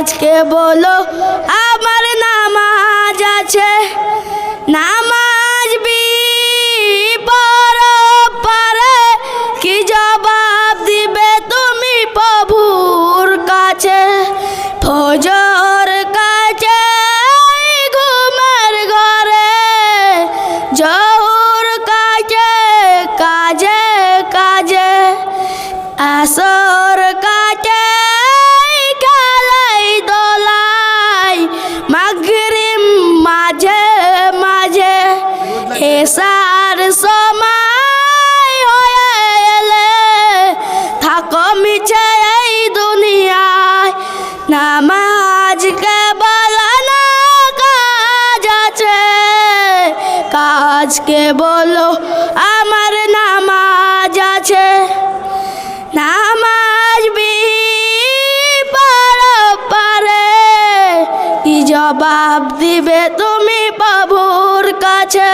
কাজকে বলো আমার নামাজ আছে, নামাজ পারে কি জবাব দিবে তুমি প্রভুর কাছে। ফজর কাছে ঘুমের ঘরে, জহুর কাছে কাজে কাজে, আসর কাছে খেলাই দোলাই, মাগরিব মাঝে মাঝে, এশার সময় হয়ে এলে থাকো মিছে এই দুনিয়ায়। নামাজকে বলো না কাজ আছে, কাজকে বলো আমার নামাজ আছে। নামাজ পারে কি জবাব দিবে তুমি প্রভুর কাছে।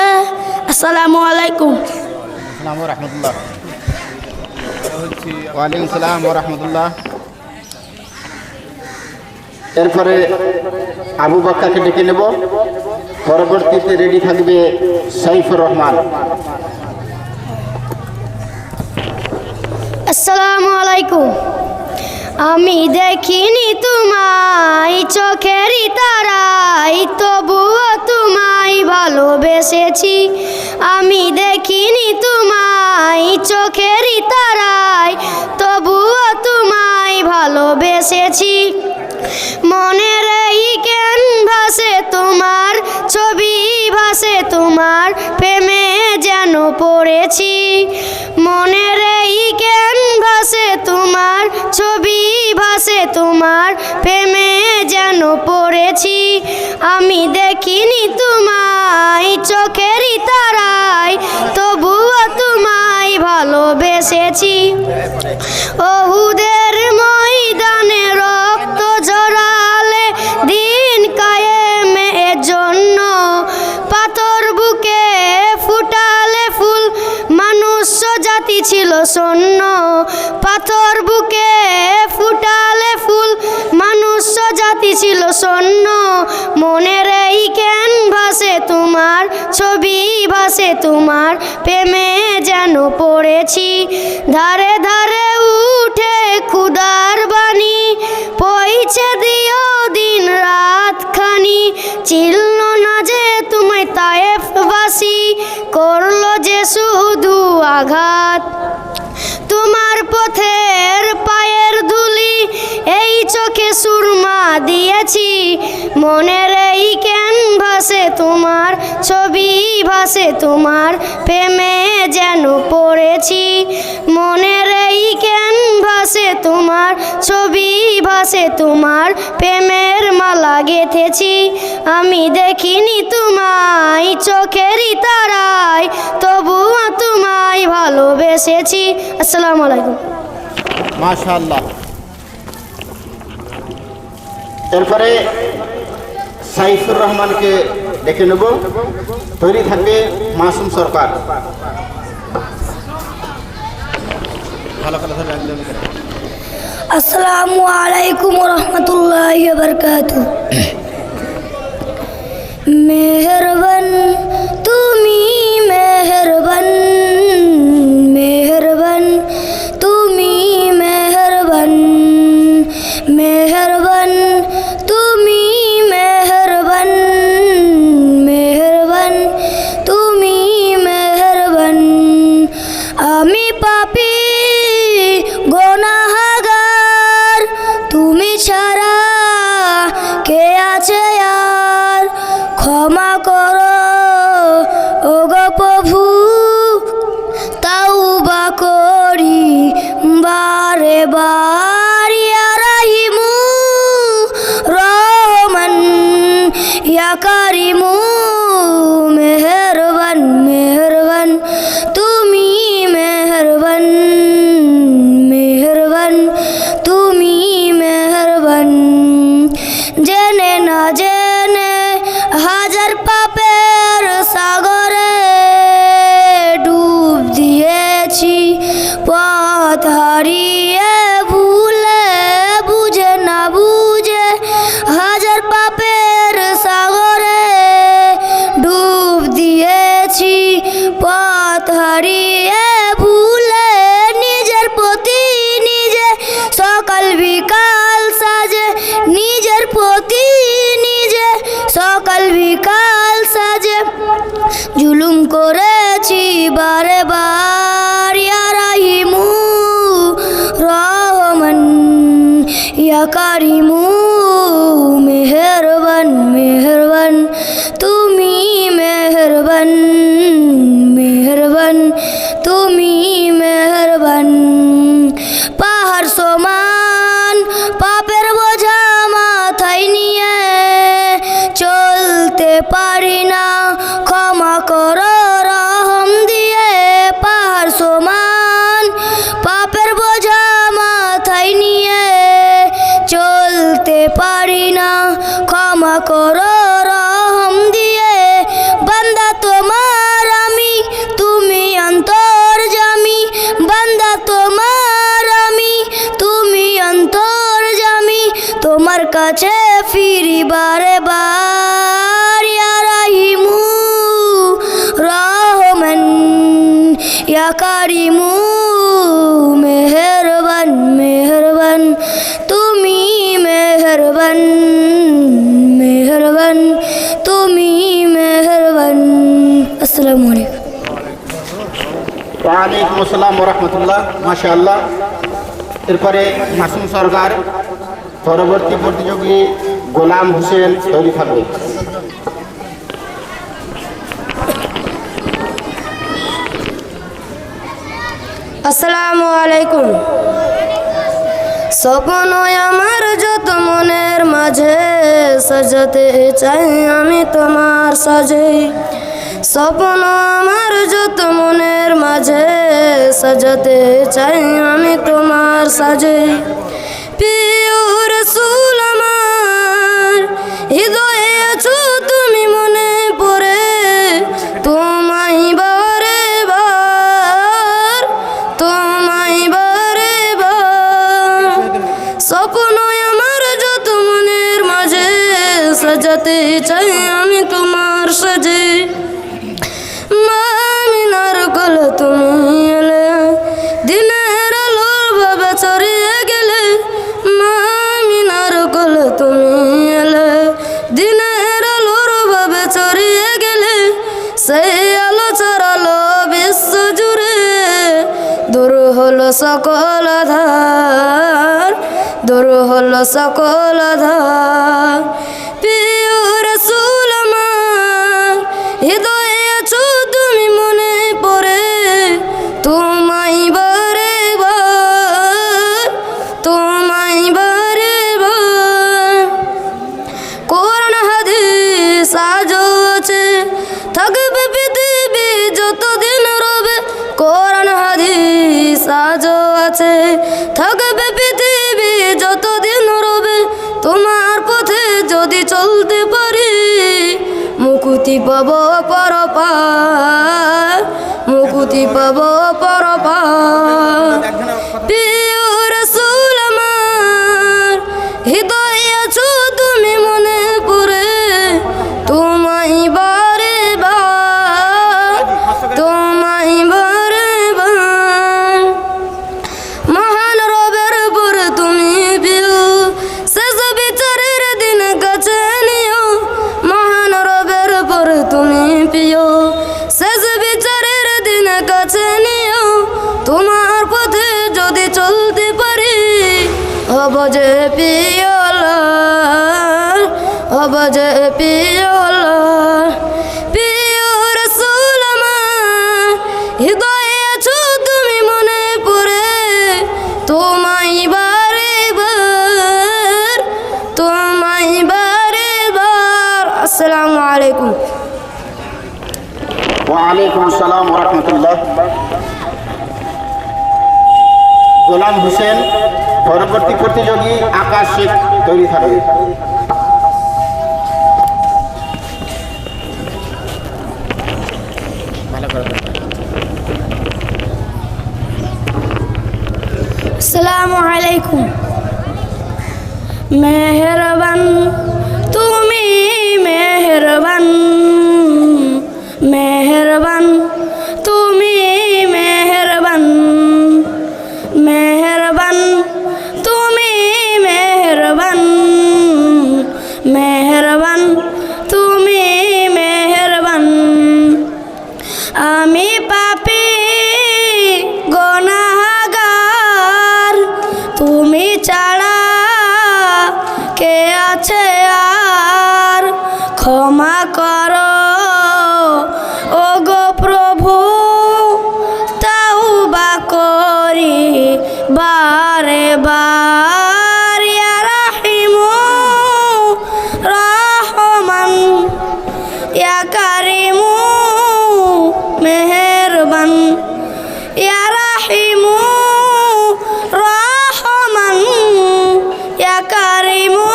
আসসালামু আলাইকুম। আসসালামু রাহমাতুল্লাহ। ওয়ালাইকুম আসসালাম ওয়া রাহমাতুল্লাহ। এরপরে আবু বক্কারকে ডেকে নেব, পরবর্তীতে রেডি থাকবে সাইফুর রহমান। আসসালামু আলাইকুম। আমি দেখিনি তোমায় চোখেরই তারায়, তবুও তোমায় ভালোবেসেছি। আমি দেখিনি তোমায় চোখেরই তারায়, তবুও তোমায় ভালোবেসেছি। মনের এই ক্যানভাসে তোমার ছবি ভাসে, তোমার প্রেমে যেন পড়েছি। মনের এই ক্যানভাসে তোমার ছবি ভাসে, তোমার প্রেমে যেন পড়েছি। আমি দেখিনি তোমায় চোখেরই তারায়, তবুও তোমায় ভালোবেসেছি। ওহুদের ময়দানে রক্ত ঝরালে দিন কায়েমের জন্য, পাথর বুকে ফুটালে ফুল মনুষ্য জাতি ছিল শূন্য। পাথর বুকে ফুটালে ফুল মনুষ্য জাতি ছিল শূন্য। মনের এই ক্যানভাসে তোমার ছবি ভাসে, তোমার প্রেমে যেন পড়েছি। ধারে ধারে উঠে খুদার বাণী, পৌঁছে দিও দিন রাত খানি। চিনল না যে তুমি তায়েফবাসী, করলো যে শুধু আঘাত। তোমার পথের পায়ের ধুলি এই চোখে সুরমা দিয়েছি। মনের এই ক্যানভাসে তোমার ছবি ভাসে, তোমার প্রেমে যেন পড়েছি। মনের এই ক্যানভাসে তোমার ছবি ভাসে, তোমার প্রেমের মালা গেঁথেছি। আমি দেখিনি তোমায় চোখেরই তারায়, তবুও তোমায় ভালোবেসেছি। আসসালামু আলাইকুম। মাশাআল্লাহ। এরপরে সাইফুর রহমানকে ডেকে নেব, তৈরি থাকবে মাসুম সরকার। আসসালামু আলাইকুম ওয়া রাহমাতুল্লাহি ওয়া বারাকাতুহু। মেহেরবান তুমি মেহেরবান, মেহেরবান তুমি মেহেরবান, মেহেরবান তুমি মেহেরবান, মেহেরবান তুমি মেহেরবান। আমি পাপী গুনাহগার, তুমি ছাড়া কে আছে আর, ক্ষমা করো পথ হারিয়ে ভুলে নিজের প্রতি নিজে সকাল বিকাল সাজে নিজের প্রতি নিজে সকাল বিকাল সাজে জুলুম করেছি বারে বার ইয়া রাহিমু রহমান ইয়া কারিমু মেহেরবান মেহেরবান তুমি মেহেরবান মেহেরবান তুমি মেহেরবান পাহাড় সমান পাপের বোঝা মাথায় নিয়ে চলতে পারি না ক্ষমা করো রহম দিয়ে পাহাড় সমান পাপের বোঝা মাথায় নিয়ে চলতে পারি না ক্ষমা করো রহম দিয়ে বান্দা তোমার আমি তুমি অন্তর্যামী বান্দা তোমার আমি তুমি অন্তর্যামী তোমার কাছে ফিরি বারে বার ইয়া রাহিমু রহমান ইয়া কারিমু মেহেরবান মেহেরবান তুমি মেহেরবান মেহেরবান তুমি মেহেরবান আসসালামু আলাইকুম ওয়ালাইকুম আসসালাম ওয়া রাহমাতুল্লাহ মাশাআল্লাহ এরপরে মাসুম সরকার পরবর্তী প্রতিযোগী গোলাম হোসেন তৈরি থাকবে আসসালামু আলাইকুম স্বপ্ন আমার যত মনের মাঝে সাজাতে চাই আমি তোমার সাজে স্বপ্ন আমার যত মনের মাঝে সাজাতে চাই আমি তোমার সাজে প্রিয় রাসূল আমার হৃদয়ে আছো তুমি মনে পড়ে তোমায় বারে বার তোমায় বারে বার স্বপ্ন আমার যত মনের মাঝে সাজাতে চাই আমি তোমার সাজে মামিনার কোল তুমি এলে দিনের আলোর ভাবে ছড়িয়ে গেলে মামিনার কোল তুমি এলে দিনের আলোর ভাবে ছড়িয়ে গেলে সেই আলো ছড়ালো বিশ্ব জুড়ে দূর হলো সকল আধার দূর হলো সকল আধার প্রিয় রাসূল আমার হৃদয়ে আছো তুমি মনে পড়ে তোমায় বারে বার তোমায় বারে বার কোরআন হাদিস আজও আছে থাকবে পৃথিবী যতদিন রবে কোরআন হাদিস আজও আছে থাকবে পৃথিবী যতদিন রবে তোমার পথে যদি চলতে পারি মুক্তি পাবো পরপার মুক্তি পাবো পরপার প্রিয় রাসূল আমার হৃদয়ে আছো তুমি মনে পড়ে তোমায় বারে বার তোমায় বারে বার মহান রবের পর তুমি প্রিয় শেষ বিচারের দিন কাছে নিও মহান রবের পর তুমি প্রিয় শেষ বিচারের দিন কাছে নিও তোমার পথে যদি চলতে পারি হব যে পিয়লার হব যে পিয়লার প্রিয় রাসূল আমার হৃদয়ে আছো তুমি মনে পড়ে তোমায় বারে বার তোমায় বারে বার আসসালামু আলাইকুম ওয়ালাইকুম আসসালাম ওয়া রাহমাতুল্লাহ গোলাম হোসেন পরবর্তী প্রতিযোগী আকাশ শেখ তৈরি থাকবে আসসালামু আলাইকুম মেহেরবান তুমি মেহেরবান মেহেরবান আমি পাপী গুনাহগার, তুমি ছাড়া কে আছে আর? ক্ষমা করো ওগো প্রভু, তাওবা করি বারে বার। ইয়া রাহিমু রহমান, ইয়া কারিমু মেহেরবান, ইয়া রাহিমু রহমান, ইয়া কারিমু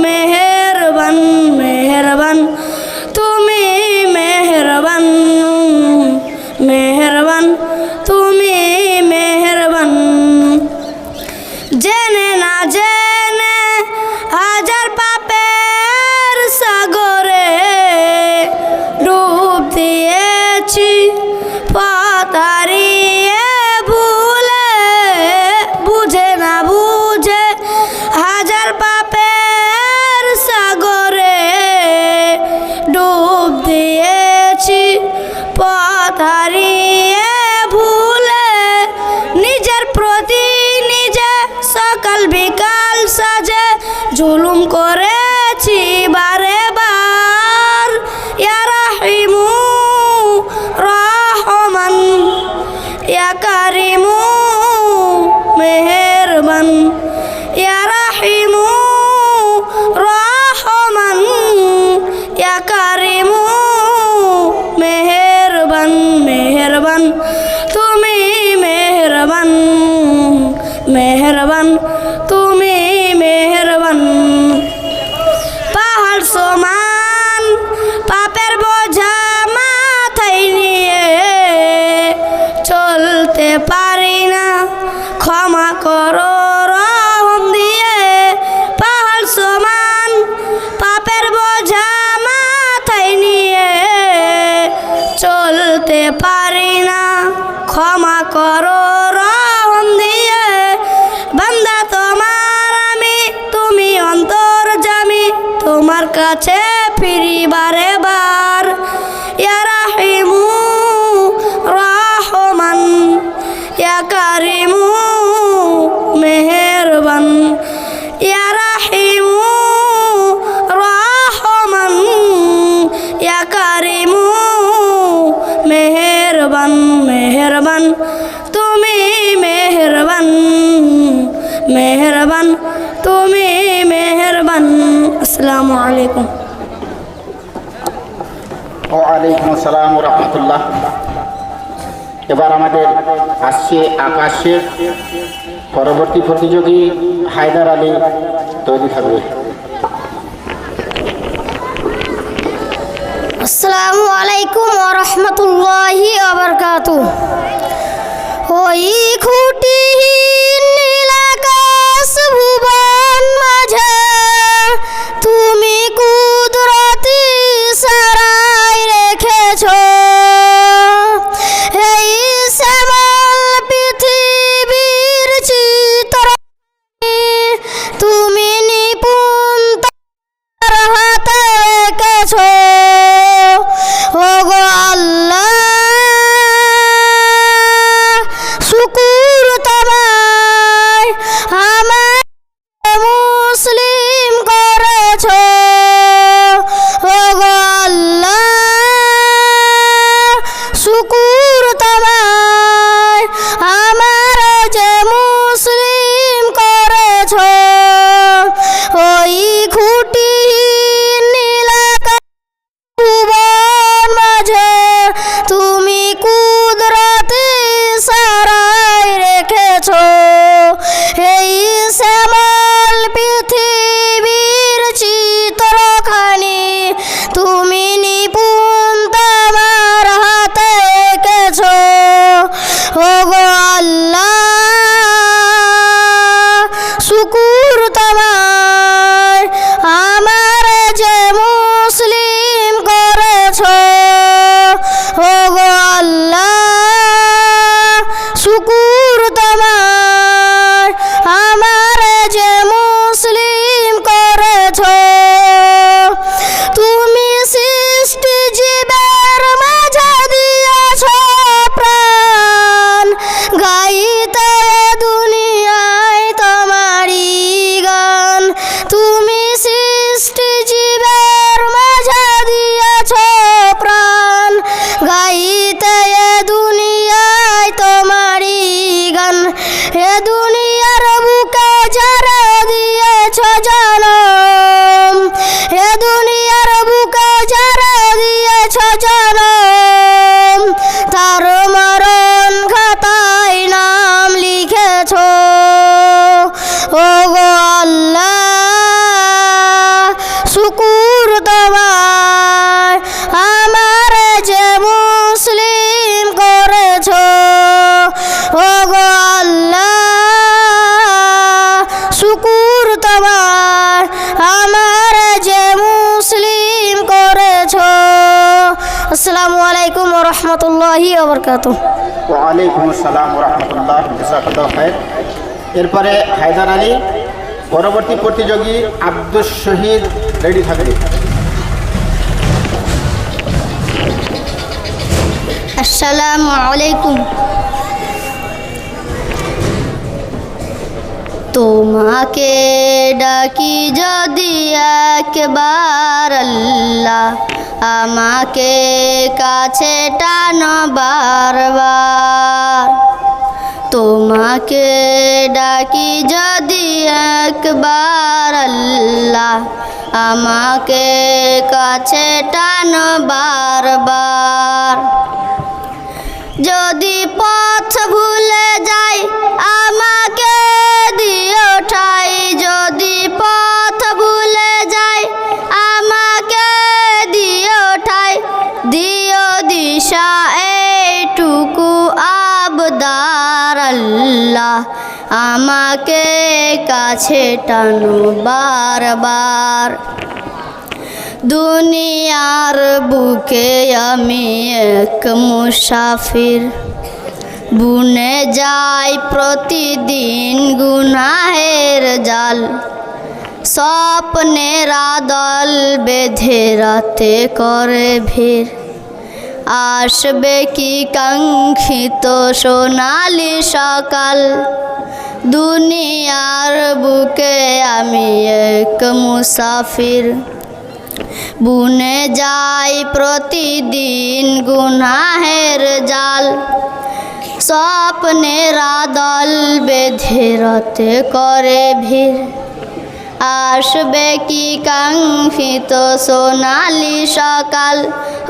মেহেরবান। মেহেরবান তুমি মেহেরবান, মেহেরবান তুমি মেহেরবান। জেনে না জেনে হাজার পাপের সাগরে ডুব দিয়েছি, পথ হারিয়ে ভুলে। বুঝে না বুঝে হাজার পাপের সাগরে ডুব দিয়েছি, পথ হারিয়ে ভুলে। নিজের প্রতি নিজে সকাল বিকাল সাজে জুলুম করেছি বারে বার। ইয়া রাহিমু রহমান, ইয়া কারিমু মেহেরবান, ইয়া রাহিমু রহমান, ইয়া কারিমু মেহেরবান। মেহেরবান তুমি মেহেরবান, মেহেরবান তুমি মেহেরবান। পাহাড় সমান পাপের বোঝা মাথায় নিয়ে চলতে পারি না, ক্ষমা করো রহম দিয়ে। পাহাড় সমান পাপের বোঝা মাথায় নিয়ে চলতে পারি না, ক্ষমা করো রহম দিয়ে। বান্দা তোমার আমি, তুমি অন্তর্যামী, তোমার কাছে ফিরি বারে বার। ইয়া রাহিমু রহমান, ইয়া কারিমু মেহেরবান, ইয়া রাহিমু রহমান, ইয়া কারিমু মেহেরবান। মেহেরবান তুমি মেহেরবান, মেহেরবান তুমি মেহেরবান। আসসালামু আলাইকুম। ওয়ালাইকুম আসসালাম ওয়া রাহমাতুল্লাহ। এবার আমাদের আসছে আকাশের পরবর্তী প্রতিযোগী হায়দার আলী তৈরি থাকবে। আসসালামু আলাইকুম ওয়া রাহমাতুল্লাহি ওয়া বারাকাতুহু। ওই খুঁটিহীন নীল আকাশ ভুবন মাঝে তুমি কুদরতি সারাই রেখেছ। এই শ্যামল পৃথিবীর চিত্র তুমি নিপুণ তার হাতে এঁকেছ। ওগো আল্লাহ শুকুর তোমায়, আমায় মুসলিম করেছ। ওগো আল্লাহ শুকুর তোমায়, আমার যে মুসলিম করেছ। ওই খুঁটিহীন নীল আকাশ ভুবন মাঝে তুমি কুদরতি সারাই রেখেছ। এই শ্যামল পৃথিবীর চিত্রখানি তুমি নিপুণ তোমার হাতে রহমতুল্লাহি ওয়া বারাকাতুহু। ওয়ালাইকুম আসসালাম রহমতুল্লাহ, জাযাকাল্লাহু খায়র। এরপরে হায়দার আলী, পরবর্তী প্রতিযোগী আব্দুস শহীদ রেডি থাকবে। আসসালামু আলাইকুম। তোমাকে ডাকি যদি একবার আল্লাহ, আমাকে কাছে টানো বারবার। তোমাকে ডাকি যদি একবার আল্লাহ, আমাকে কাছে টানো বারবার। যদি পথ ভুলে যাই আমাকে দিও ঠাই, যদি পথ ভুলে যাই আমাকে দিও ঠাই, দিও দিশা এইটুকু আবদার আল্লাহ, আমাকে কাছে টানো বারবার। দুনিয়ার বুকে আমি এক মুসাফির, বুনে যাই প্রতিদিন গুনাহের জাল। স্বপ্নের আদল বেঁধে রাতে করে ভিড়, আসবে কি কাঙ্ক্ষিত সোনালি সকাল। দুনিয়ার বুকে আমি এক মুসাফির, বুনে যাই প্রতিদিন গুনাহের জাল। স্বপ্নের আদল বেঁধে রাতে করে ভিড়, আসবে কি কাঙ্ক্ষিত সোনালি সকাল।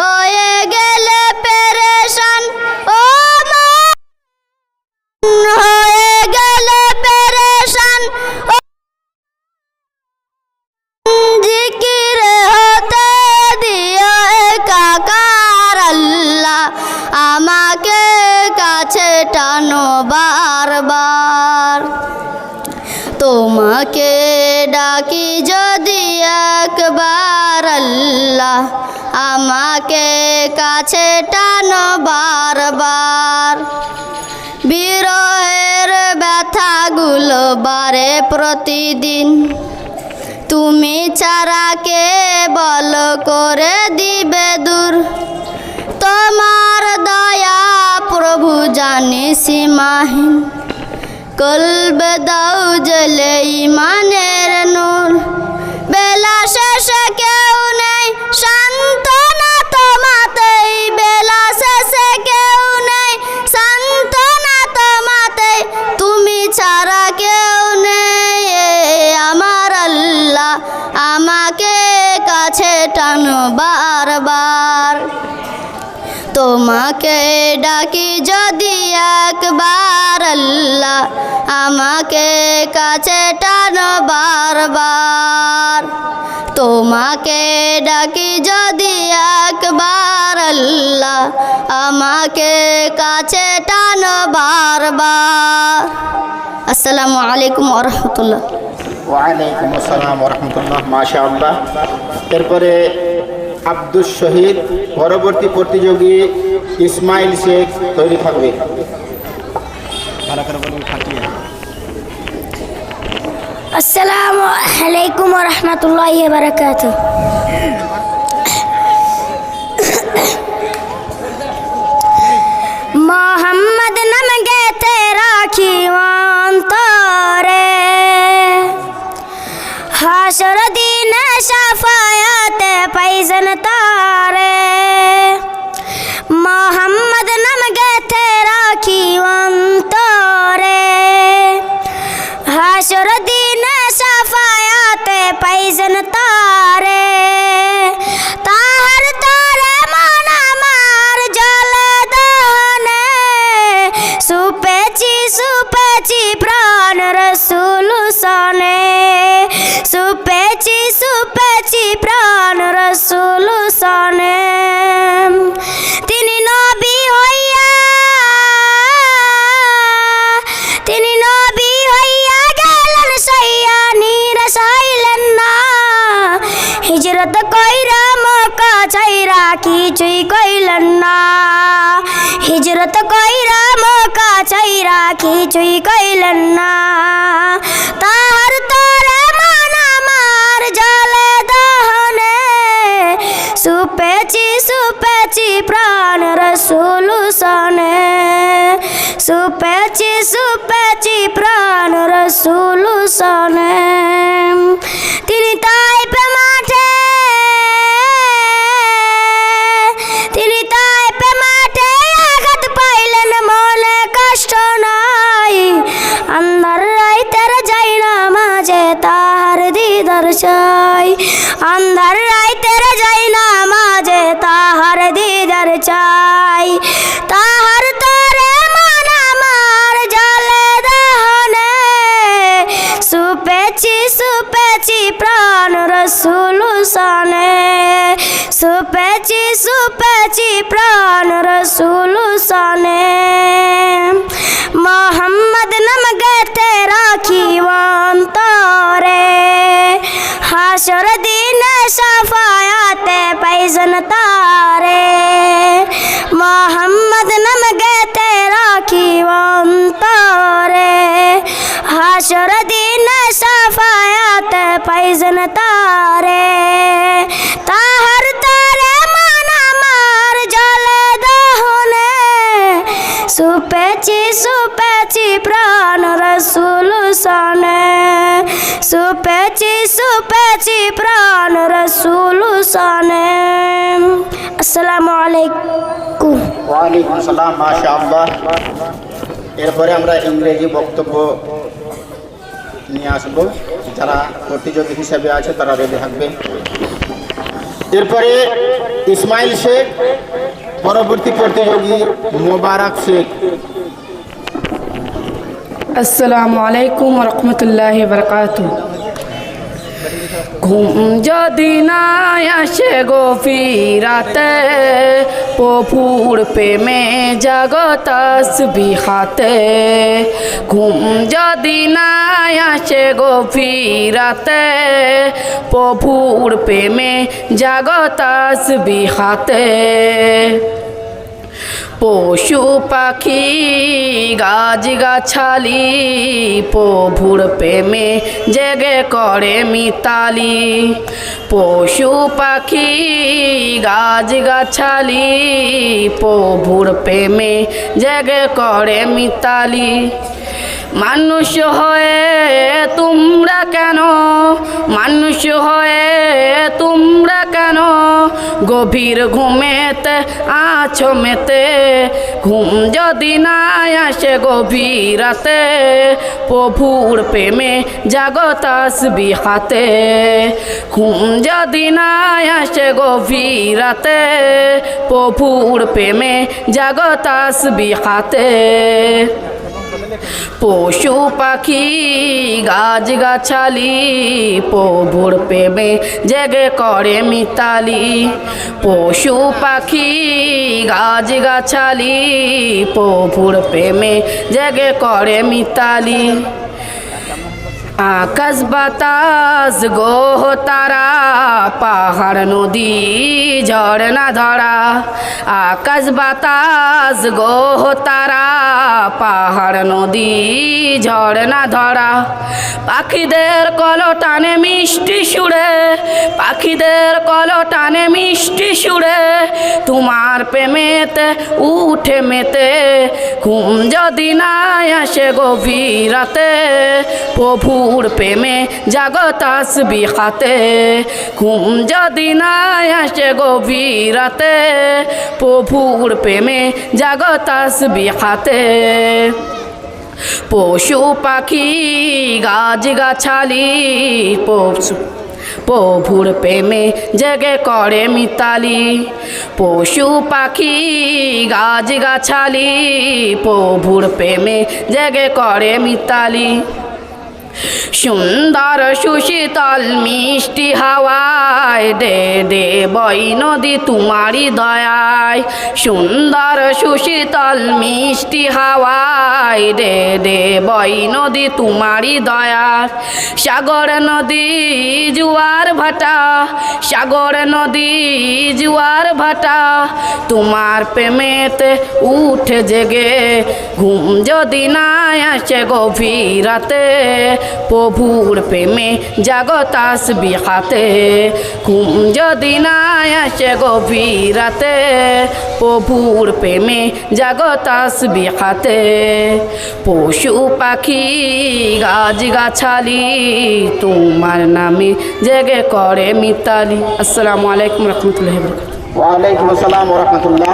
হয়ে গেলে পেরেশান ও মন, হয়ে গেলে পেরেশান ও জিকিরে হতে দিও একাকার আল্লাহ, আমাকে কাছে টানো বারবার। তোমাকে ডাকি যদি একবার আল্লাহ, আমাকে কাছে টানো বারবার। বিরহের ব্যথাগুলো বাড়ে প্রতিদিন, তুমি ছাড়া কে বল করে দিবে দূর। তোমার দয়া প্রভু জানি সীমাহীন, কলবে দাও জ্বলে ইমানের নূর। বেলা শেষে কেউ নেই সান্ত্বনা তোমাতেই, বেলা শেষে কেউ নেই সান্ত্বনা তোমাতেই, তুমি ছাড়া কেউ নেই আমার আল্লাহ, আমাকে কাছে টানো বারবার। তোমাকে ডাকি যদি একবার আল্লাহ, আমাকে কাছে টানো বারবার। তোমাকে ডাকি যদি একবার আল্লাহ, আমাকে কাছে টানো বারবার। আসসালামু আলাইকুম ওয়া রাহমাতুল্লাহ। ওয়ালাইকুম আসসালাম রহমতুল্লাহ, মাশাআল্লাহ। এরপরে আব্দুস শহীদ, পরবর্তী প্রতিযোগী ইসমাইল শেখ তৈরি থাকবে। আসসালামু আলাইকুম ওয়া রাহমাতুল্লাহি ওয়া বারাকাতুহু। মোহাম্মদ নাম গেতে রাখি অন্তরে, হাসর দিনে শাফায়াতে পাইজন তারে। মোহাম্মদ নাম গেতে রাখি অন্তরে, হাসর দিনে শাফায়াতে পাইজন তারে। তাহার তারে মন আমার জলে দহনে, সুপেছি সুপেছি প্রাণ রসুল সনে, সুপেছি সুপেছি প্রাণ রসুল সনে। হিজরত কইরা মক্কা ছাইরা কিছুই কইলেন না তাহার তরে মন আমার জলে দহনে সুপেছি সুপেছি প্রাণ রসুল সনে সুপেছি সুপেছি প্রাণ রসুল সনে তিনি তাইপে মাঠে আঘাত পাইলেন মনে কষ্ট নাই আন্ধার রাইতের যাই না মাঝে তাহার দিদার চাই আন্ধার রাইতের যাই না মাঝে তাহার দিদার চাই তাহার তরে মন আমার জলে দহনে সুপেছি সুপেছি প্রাণ রসুল সনে সুপেছি সুপেছি প্রাণ রসুল সনে মোহাম্মদ নাম গেতে রাখি অন্তরে হাসর দিন সাফায়াতে পাইজন তারে মোহাম্মদ নাম গেতে রাখি অন্তরে হাসর দিন সাফায়াতে পাইজন তারে তাহার তরে মন আমার জলে দহনে সুপেছি সুপেছি প্রাণ রসুল সনে সুপেছি সুপেছি প্রাণ রসুল সনে আসসালামু আলাইকুম ওয়ালাইকুম আসসালাম মাশাআল্লাহ। এরপরে আমরা ইংরেজি বক্তব্য নিয়ে আসবো, যারা প্রতিযোগী হিসেবে আছে তারা রেডি থাকবে। এরপরে ইসমাইল শেখ, পরবর্তী প্রতিযোগী মোবারক শেখ। আসসালামু আলাইকুম ওয়া রাহমাতুল্লাহি ওয়া বারাকাতুহু। ঘুম যদি না আসে গভীরাতে প্রভুর প্রেমে জাগত তসবিহাতে ঘুম যদি না আসে গভীরাতে প্রভুর প্রেমে জাগত তসবিহাতে পশু পাখি গাছ গাছালি প্রভুর প্রেমে জেগে করে মিতালি পশু পাখি গাছ গাছালি প্রভুর প্রেমে জেগে করে মিতালি মানুষ হয়ে তোমরা কেন মানুষ হয়ে তোমরা কেন গভীর ঘুমেতে আছো মেতে ঘুম যদি না আসে গভীর রাতে প্রভুর প্রেমে জাগো তাসবিহাতে ঘুম যদি না আসে গভীর রাতে প্রভুর প্রেমে জাগো তাসবিহাতে পশু পাখি গাছ গাছালি প্রভুর প্রেমে জেগে করে মিতালি পশু পাখি গাছ গাছালি প্রভুর প্রেমে জেগে করে মিতালি আকাশ বাতাস গ্রহ তারা পাহাড় নদী ঝর্ণা ধরা আকাশ বাতাস গ্রহ তারা পাহাড় নদী ঝর্ণা ধরা পাখিদের কলটানে মিষ্টি সুরে পাখিদের কলটানে মিষ্টি সুরে তোমার প্রেমেতে উঠে মেতে ঘুম যদি না আসে গভীর রাতে প্রভুর প্রেমে জাগো তাসবিহাতে ঘুম যদি না আসে গভীর রাতে প্রভুর প্রেমে জাগো তাসবিহাতে পশু পাখি গাছ গাছালি প্রভুর প্রেমে জেগে করে মিতালি পশু পাখি গাছ গাছালি প্রভুর প্রেমে জেগে করে মিতালি সুন্দর সুশীতল মিষ্টি হাওয়ায় দে দে বই নদী তোমারই দয়ায় সুন্দর সুশীতল মিষ্টি হাওয়ায় দে দে বই নদী তোমারই দয়ার সাগর নদী জুয়ার ভাটা সাগর নদী জুয়ার ভাটা তোমার প্রেমেতে উঠে জেগে ঘুম যদি না আসে গভীর রাতে প্রভুর প্রেমে জাগো তাসবিহাতে ঘুম যদি না আসে গভীর রাতে প্রভুর প্রেমে জাগো তাসবিহাতে পশু পাখি গাছ গাছালি তোমার নামে জেগে করে মিতালি। আসসালামু আলাইকুম রহমতুল্লাহি ওয়া বারাকাতুহু। ওয়ালাইকুম আসসালাম ওয়া রাহমাতুল্লাহ।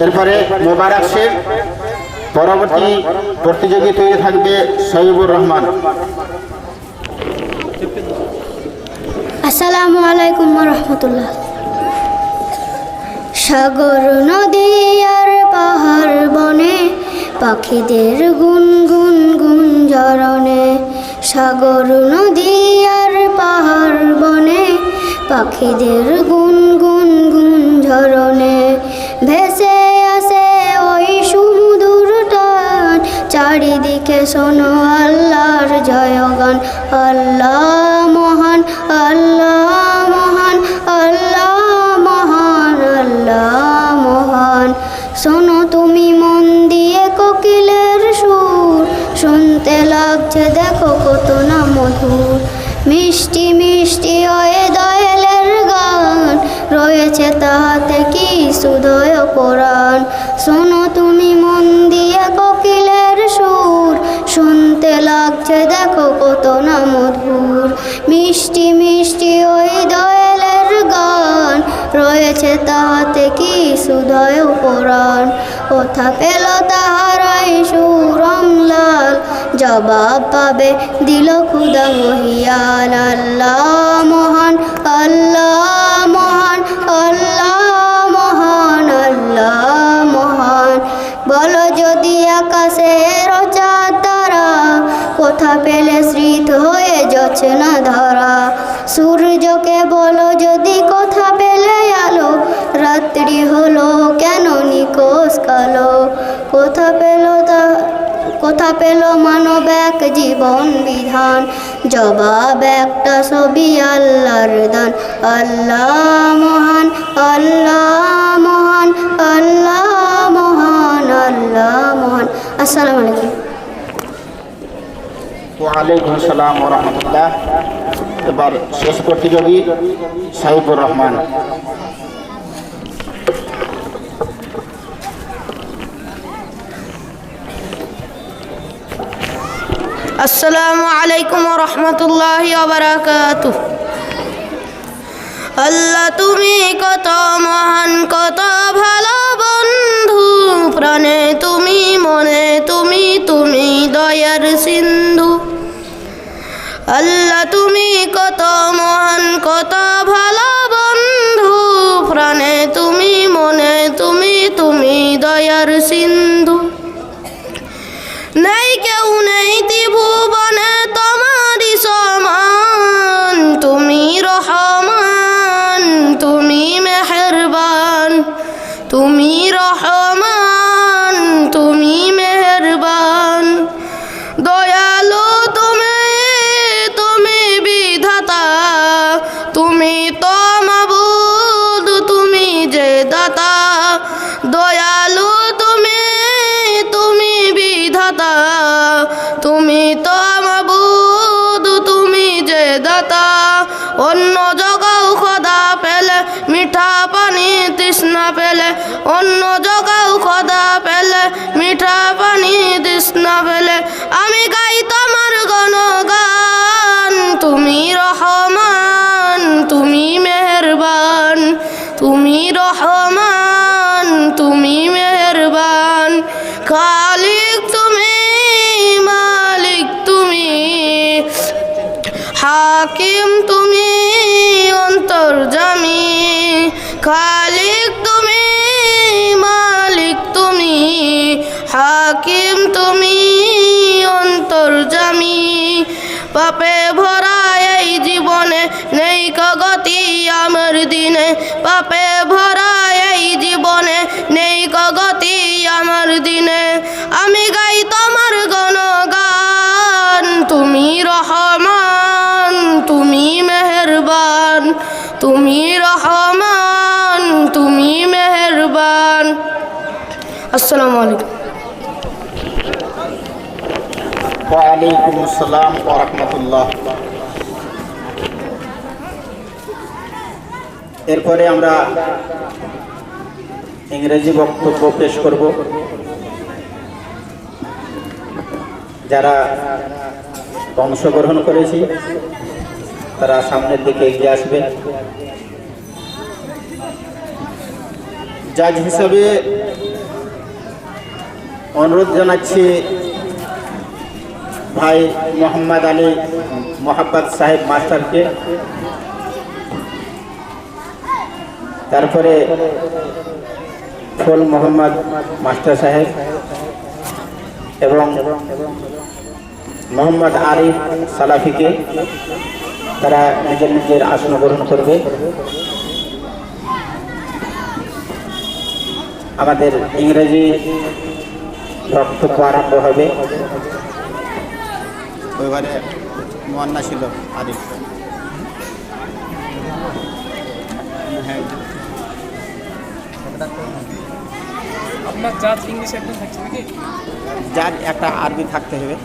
এরপরে মোবারক শেখ, পরবর্তী প্রতিযোগী তৈরি থাকবে সহিবুর রহমান। আসসালামু আলাইকুম রহমতুল্লাহ। সাগর নদী আর পাহাড় বনে পাখিদের গুনগুন গুঞ্জরণে সাগর নদী আর পাহাড় বনে পাখিদের গুনগুন গুঞ্জরণে ভেসে আসে ওই সুমধুর টান চারিদিকে শোনো আল্লাহর জয়গান। আল্লাহ মহান আল্লাহ মহান আল্লাহ মহান আল্লাহ মহান। শোনো তুমি মন দিয়ে কোকিলের সুর শুনতে লাগছে দেখো কত না মধুর মিষ্টি মিষ্টি ওই দয়ালের গান রয়েছে তাহাতে কি সুদয় কোরআন। শোনো তুমি মন দিয়ে কোকিলের সুর শুনতে লাগছে দেখো কত না মধুর মিষ্টি মিষ্টি ওই দয়ালের গান রয়েছে তাহাতে কি সুদয় কোরআন। কোথা পেল তাহারাই সুরম লাল জবাব পাবে দিল খুদা মহিয়ান। আল্লাহ মহান আল্লাহ মহান আল্লাহ মহান আল্লাহ মহান। বলো যদি আকাশের চাঁদ তারা কোথা পেলে স্মৃত হয়ে যাচ্ছে না ধরা সূর্যকে বলো যদি কোথা পেলে আলো রাত্রি হলো কেন নিকোষ কালো কোথা পেল মানব এক জীবন বিধান জবাব একটা ছবি আল্লাহর দান। আল্লাহ মহান আল্লাহ মহান আল্লাহ মহান আল্লাহ মহান। আসসালামু আলাইকুম। ওয়ালাইকুম আসসালাম ওয়া রাহমাতুল্লাহ। এবার শেষ প্রতিযোগী সহিবুর রহমান। আসসালামু আলাইকুম ওয়া রাহমাতুল্লাহি ওয়া বারাকাতুহু। আল্লাহ তুমি কত মহান কত ভালো বন্ধু প্রাণে তুমি মনে তুমি তুমি দয়ার সিন্ধু। আল্লাহ তুমি কত মহান কত ভালো বন্ধু প্রাণে তুমি মনে তুমি তুমি দয়ার সিন্ধু। নেই কেউ নেই ত্রিভুবনে তোমারই সমান তুমি রহমান তুমি মেহেরবান তুমি রহমান তুমি মেহেরবান। দয়ালু তুমি তুমি বিধাতা তুমি তো মাবুদ তুমি যে দাতা। দয়ালু তুমি তুমি বিধাতা তুমি তো মাবুদ তুমি যে দাতা। অন্য জগাও খোদা পেলে মিঠা পানি তৃষ্ণা পেলে অন্য জগাও খোদা পেলে মিঠা পানি তৃষ্ণা পেলে আমি গাই তোমার গুণগান। তুমি রহমান তুমি মেহেরবান তুমি রহমান তুমি মেহেরবান। খালিক তুমি মালিক তুমি হাকিম তুমি অন্তর্যামী। খালিক তুমি মালিক তুমি হাকিম তুমি অন্তর্যামী। পাপে ভরা এই জীবনে নেই কগতি আমার দিনে পাপে ভরা এই জীবনে নেই কগতি আমার দিনে আমি গাই তোমার গুণগান তুমি রহমান তুমি মেহেরবান তুমি রহমান তুমি মেহেরবান আসসালামু আলাইকুম ওয়ালাইকুম আসসালাম ওয়া রাহমাতুল্লাহ। এরপরে আমরা ইংরেজি বক্তব্য পেশ করব। যারা অংশগ্রহণ করেছি তারা সামনের দিকে এগিয়ে আসবে। জাজ হিসাবে অনুরোধ জানাচ্ছি ভাই মোহাম্মদ আলী মোহাব্বত সাহেব মাস্টারকে, তারপরে ফুল মোহাম্মদ মাস্টার সাহেব এবং মোহাম্মদ আরিফ সালাফিকে। তারা নিজের নিজের আসন গ্রহণ করবে। আমাদের ইংরেজি বক্তব্য আরম্ভ হবে। ওইবারে মোয়ান্না ছিল আরিফ। আপনার জাজ ইংলিশ একদম থাকছে নাকি? যার একটা আরবি থাকতে হবে।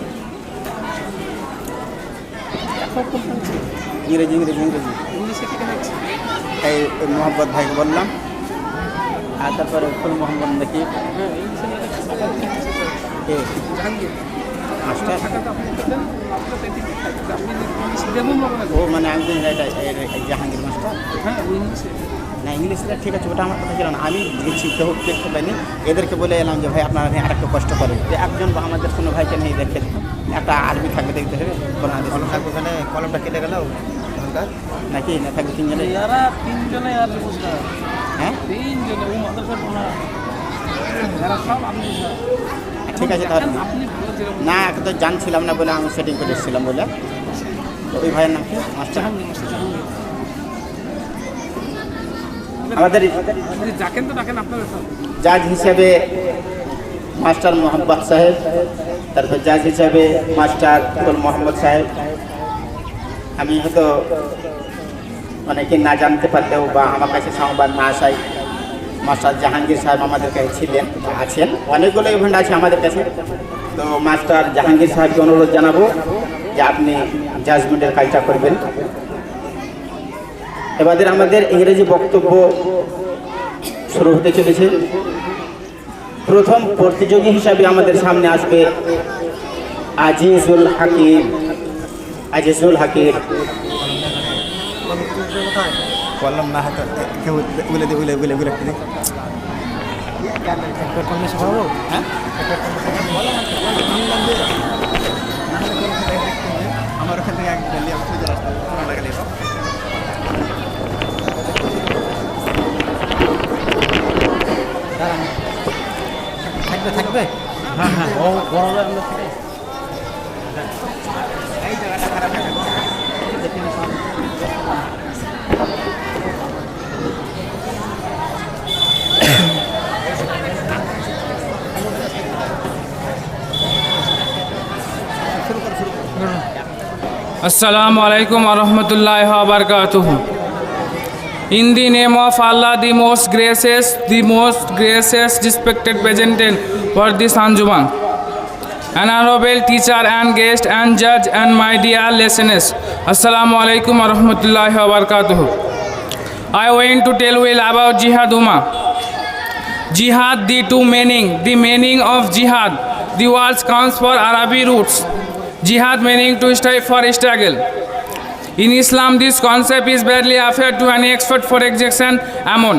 ইংরেজি ইংরেজি ইংরেজি ইংলিশে কি থাকছে? এই মোহাম্মদ ভাইকে বললাম, আর তারপরে ফুল মোহাম্মদ নাকি হ্যাঁ ইংলিশে নিয়ে থাকছে। জাহাঙ্গীর মাস্টার আপনি ইংলিশ দেবো না? ও মানে আমি জাহাঙ্গীর মাস্টার। হ্যাঁ ওই ইংলিশে না ইংলিশটা ঠিক আছে, ওটা আমার কথা ছিল না। আমি দেখছি কেউ দেখতে পাইনি, এদেরকে বলে এলাম যে ভাই আপনারা আর একটু কষ্ট করে যে একজন বা আমাদের কোনো ভাইকে নেই দেখে একটা আরবি থাকবে দেখতে হবে। কলম থাকবে ওখানে, কলমটা কেটে গেল নাকি না থাকবে তিনজনে? এরা তিনজনে আর বুঝলাম। হ্যাঁ তিনজনে ও মাদ্রাসার পড়া এরা সব আপনি ঠিক আছে তাহলে। আপনি বলেছিলেন না একটা তো জানছিলাম না বলে আমি সেটিং করে এসেছিলাম বলে। ওই ভাইয়ের নাম কি? মাস্টার আমাদের যাকেন তো ডাকেন আপনার জাজ হিসেবে মাস্টার মোহাম্মদ সাহেব, তারপর জাজ হিসেবে মাস্টার ফুল মোহাম্মদ সাহেব। আমি হয়তো অনেকে না জানতে পারলেও বা আমার কাছে সংবাদ না আসাই মাস্টার জাহাঙ্গীর সাহেব আমাদের কাছে ছিলেন, আছেন। অনেকগুলো ইভেন্ট আছে আমাদের কাছে। তো মাস্টার জাহাঙ্গীর সাহেবকে অনুরোধ জানাবো যে আপনি জাজমেন্টের কাজটা করবেন। এবারে আমাদের ইংরেজি বক্তব্য শুরু হতে চলেছে। প্রথম প্রতিযোগী হিসাবে আমাদের সামনে আসবে আজিজুল হাকিম। আজিজুল হাকিম বললাম না হয়তো কেউ বলে দিয়ে বলে বলে বলে হ্যাঁ আমার ওখান থেকে রাস্তা লাগালে থাকবে থাকবে হ্যাঁ হ্যাঁ বড় আমরা এই জায়গাটা খারাপ হয়ে গেল। Assalamu alaikum wa rahmatullahi wa barakatuhu. In the name of Allah, the most gracious, respected president for this Anjuman, an honorable teacher and guest and judge and my dear listeners, Assalamu alaikum wa rahmatullahi wa barakatuhu. I want to tell you about Jihad Ummah. Jihad, the two meaning. The meaning of jihad, the words comes for Arabic roots. Jihad meaning to strive for struggle. In Islam, this concept is barely affair to any expert for execution among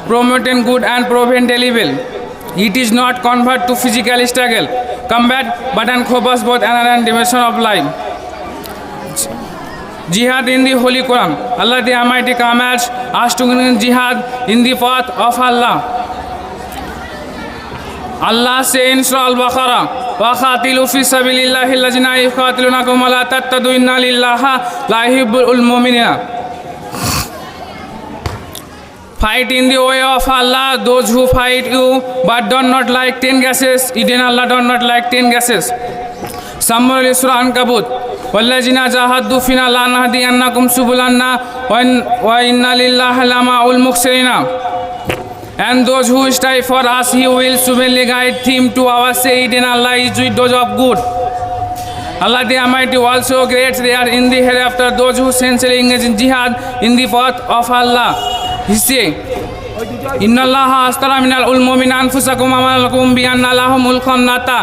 promoting good and preventing evil. It is not convert to physical struggle, combat, but encompass both another dimension of life. Jihad in the Holy Quran. Allah the Almighty commands us to jihad in the path of Allah. Allah says in Surah Al-Baqarah, وقاتلوا في سبيل الله الذين يقاتلونكم ولا ترتدوا إن الله لا يحب المؤمنين. Fight in the way of Allah those who fight you but do not like 10 gases. Eden Allah do not like 10 gases. Samuel Surah Ankabut. والذين جاهدوا فينا لنهدينهم سبلنا وإن لله لمع المحسنين. And those who strive for us, He will sovereignly guide him to our side, and Allah is with those of good. Allah the Almighty also creates there in the hereafter those who sincerely engage in jihad in the path of Allah. He says, Inna Allah astara minal ulmumin anfusakum amalakum bi anna lahumul khannata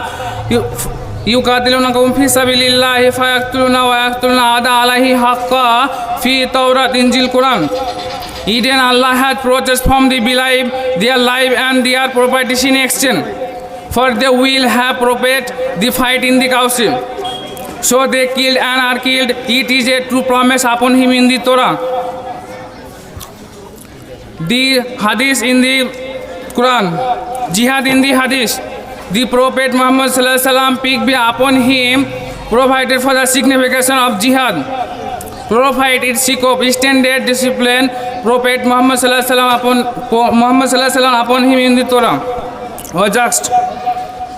yuqatilunakum fi sabilillahi fayaqtuluna wa yaqtuluna ada alaihi haqqa fi Tawrat Injil Quran. Eden Allah had purchased from the believed their life and their property in exchange, for they will have prepared the fight in the council. So they killed and are killed. It is a true promise upon him in the Torah. The hadith in the Quran, jihad in the hadith. The Prophet Muhammad sallallahu alaihi wasallam picked upon him, provided for the signification of jihad. Provide its seek of standard discipline. Prophet Muhammad sallallahu alaihi wasallam upon him in the Torah. Or just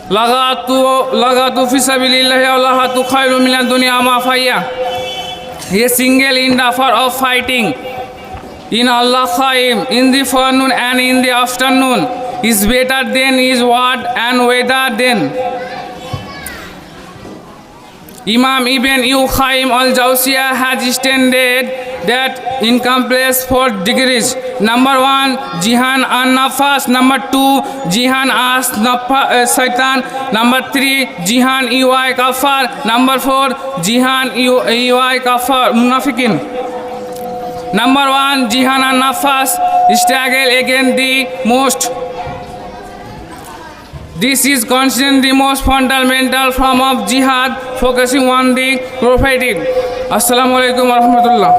lagatu fi sabilillahi wa lahatu khairu min ad-dunya ma fiha. A single in the offer of fighting in Allah Khaim in the forenoon and in the afternoon is better than his word and weather than. Imam Ibn Qayyim al-Jawziyah has stated that encompasses 4 degrees. Number 1, Jihan an-Nafas. Number 2, Jihan as-Shaitan. Number 3, Jihan Iwai Kafar. Number 4, Jihan Iwai Kafar Munafikin. Number 1, Jihan an-Nafas, struggle against the most. This is considered the most fundamental form of jihad, focusing on the prophetic. Assalamu alaikum wa rahmatullah.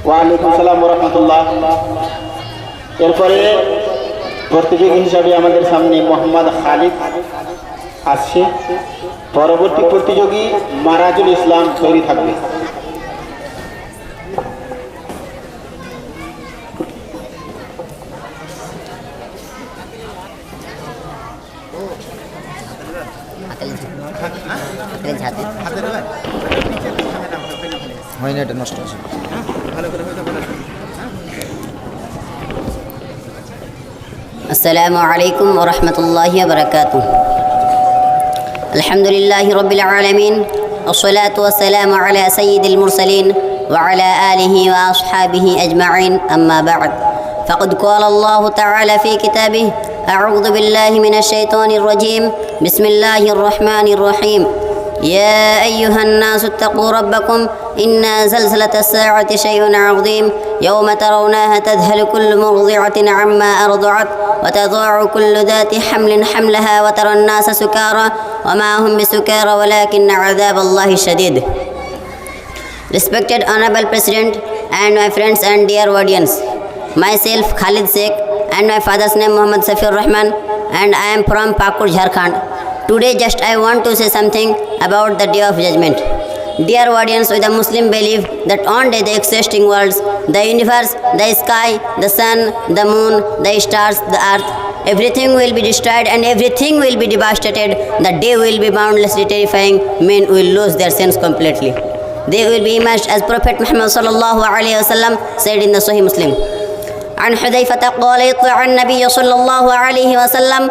ওয়ালাইকুম সালাম ওয়া রাহমাতুল্লাহ। এরপরে প্রতিযোগী হিসাবে আমাদের সামনে মোহাম্মদ খালিদ আসছে। পরবর্তী প্রতিযোগী মারাজুল ইসলাম তৈরি থাকবে। হয়নি, এটা নষ্ট আছে। السلام عليكم ورحمة الله وبركاته. الحمد لله رب العالمين، والصلاة والسلام على سيد المرسلين وعلى آله وأصحابه أجمعين، أما بعد، فقد قال الله تعالى في كتابه: أعوذ بالله من الشيطان الرجيم، بسم الله الرحمن الرحيم. يا أيها الناس اتقوا ربكم إن زلزلة الساعة شيء عظيم، يوم ترونها تذهل كل مرضعة عما أرضعت وتضاع كل ذات حمل حملها وترى الناس سكارى وما هم بسكارى ولكن عذاب الله شديد. Respected Honorable President and my friends and dear audience, myself Khalid Sheikh and my father's name Muhammad Safiur Rahman, and I am from Pakur, Jharkhand. Today just I want to say something about the Day of Judgment. Dear audience, with a Muslim belief that on day the existing worlds, the universe, the sky, the sun, the moon, the stars, the earth, everything will be destroyed and everything will be devastated. The day will be boundlessly terrifying. Men will lose their sense completely. They will be immersed, as Prophet Muhammad sallallahu alaihi wasallam said in the Sahih Muslim. عن حذيفة قال: يطلع النبي صلى الله عليه وسلم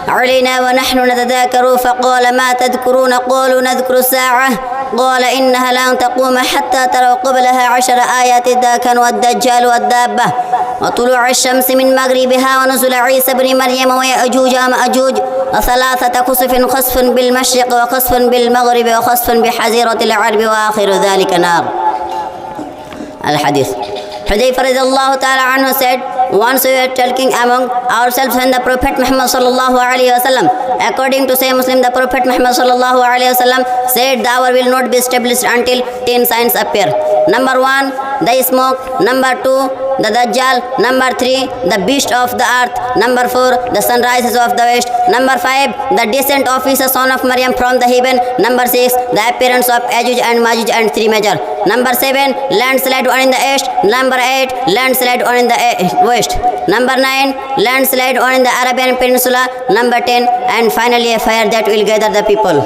علينا ونحن نتذاكر فقال: ما تذكرون؟ قالوا: نذكر الساعة. قال: إنها لن تقوم حتى تروا قبلها 10 آيات: الداكن والدجال والدابة وطلوع الشمس من مغربها ونزول عيسى بن مريم ويأجوج ومأجوج وثلاثة خسف: خسف بالمشرق وخسف بالمغرب وخسف بحزيرة العرب وآخر ذلك نار. Al-Hadith. Hudayfa radiyallahu ta'ala anhu said, once we were talking among ourselves when the Prophet Muhammad sallallahu alaihi wasallam, according to Sahih Muslim, the Prophet Muhammad sallallahu alaihi wasallam said the hour will not be established until 10 signs appear. Number 1, the smoke. Number 2, the Dajjal. Number 3, the beast of the earth. Number 4, the sunrises of the west. Number 5, the descent of Isa son of Maryam from the heaven. Number 6, the appearance of Ajuj and Majuj and 3 major. Number 7, landslide on in the east. Number 8, landslide on in the west. Number 9, landslide on in the Arabian Peninsula. Number 10, and finally a fire that will gather the people.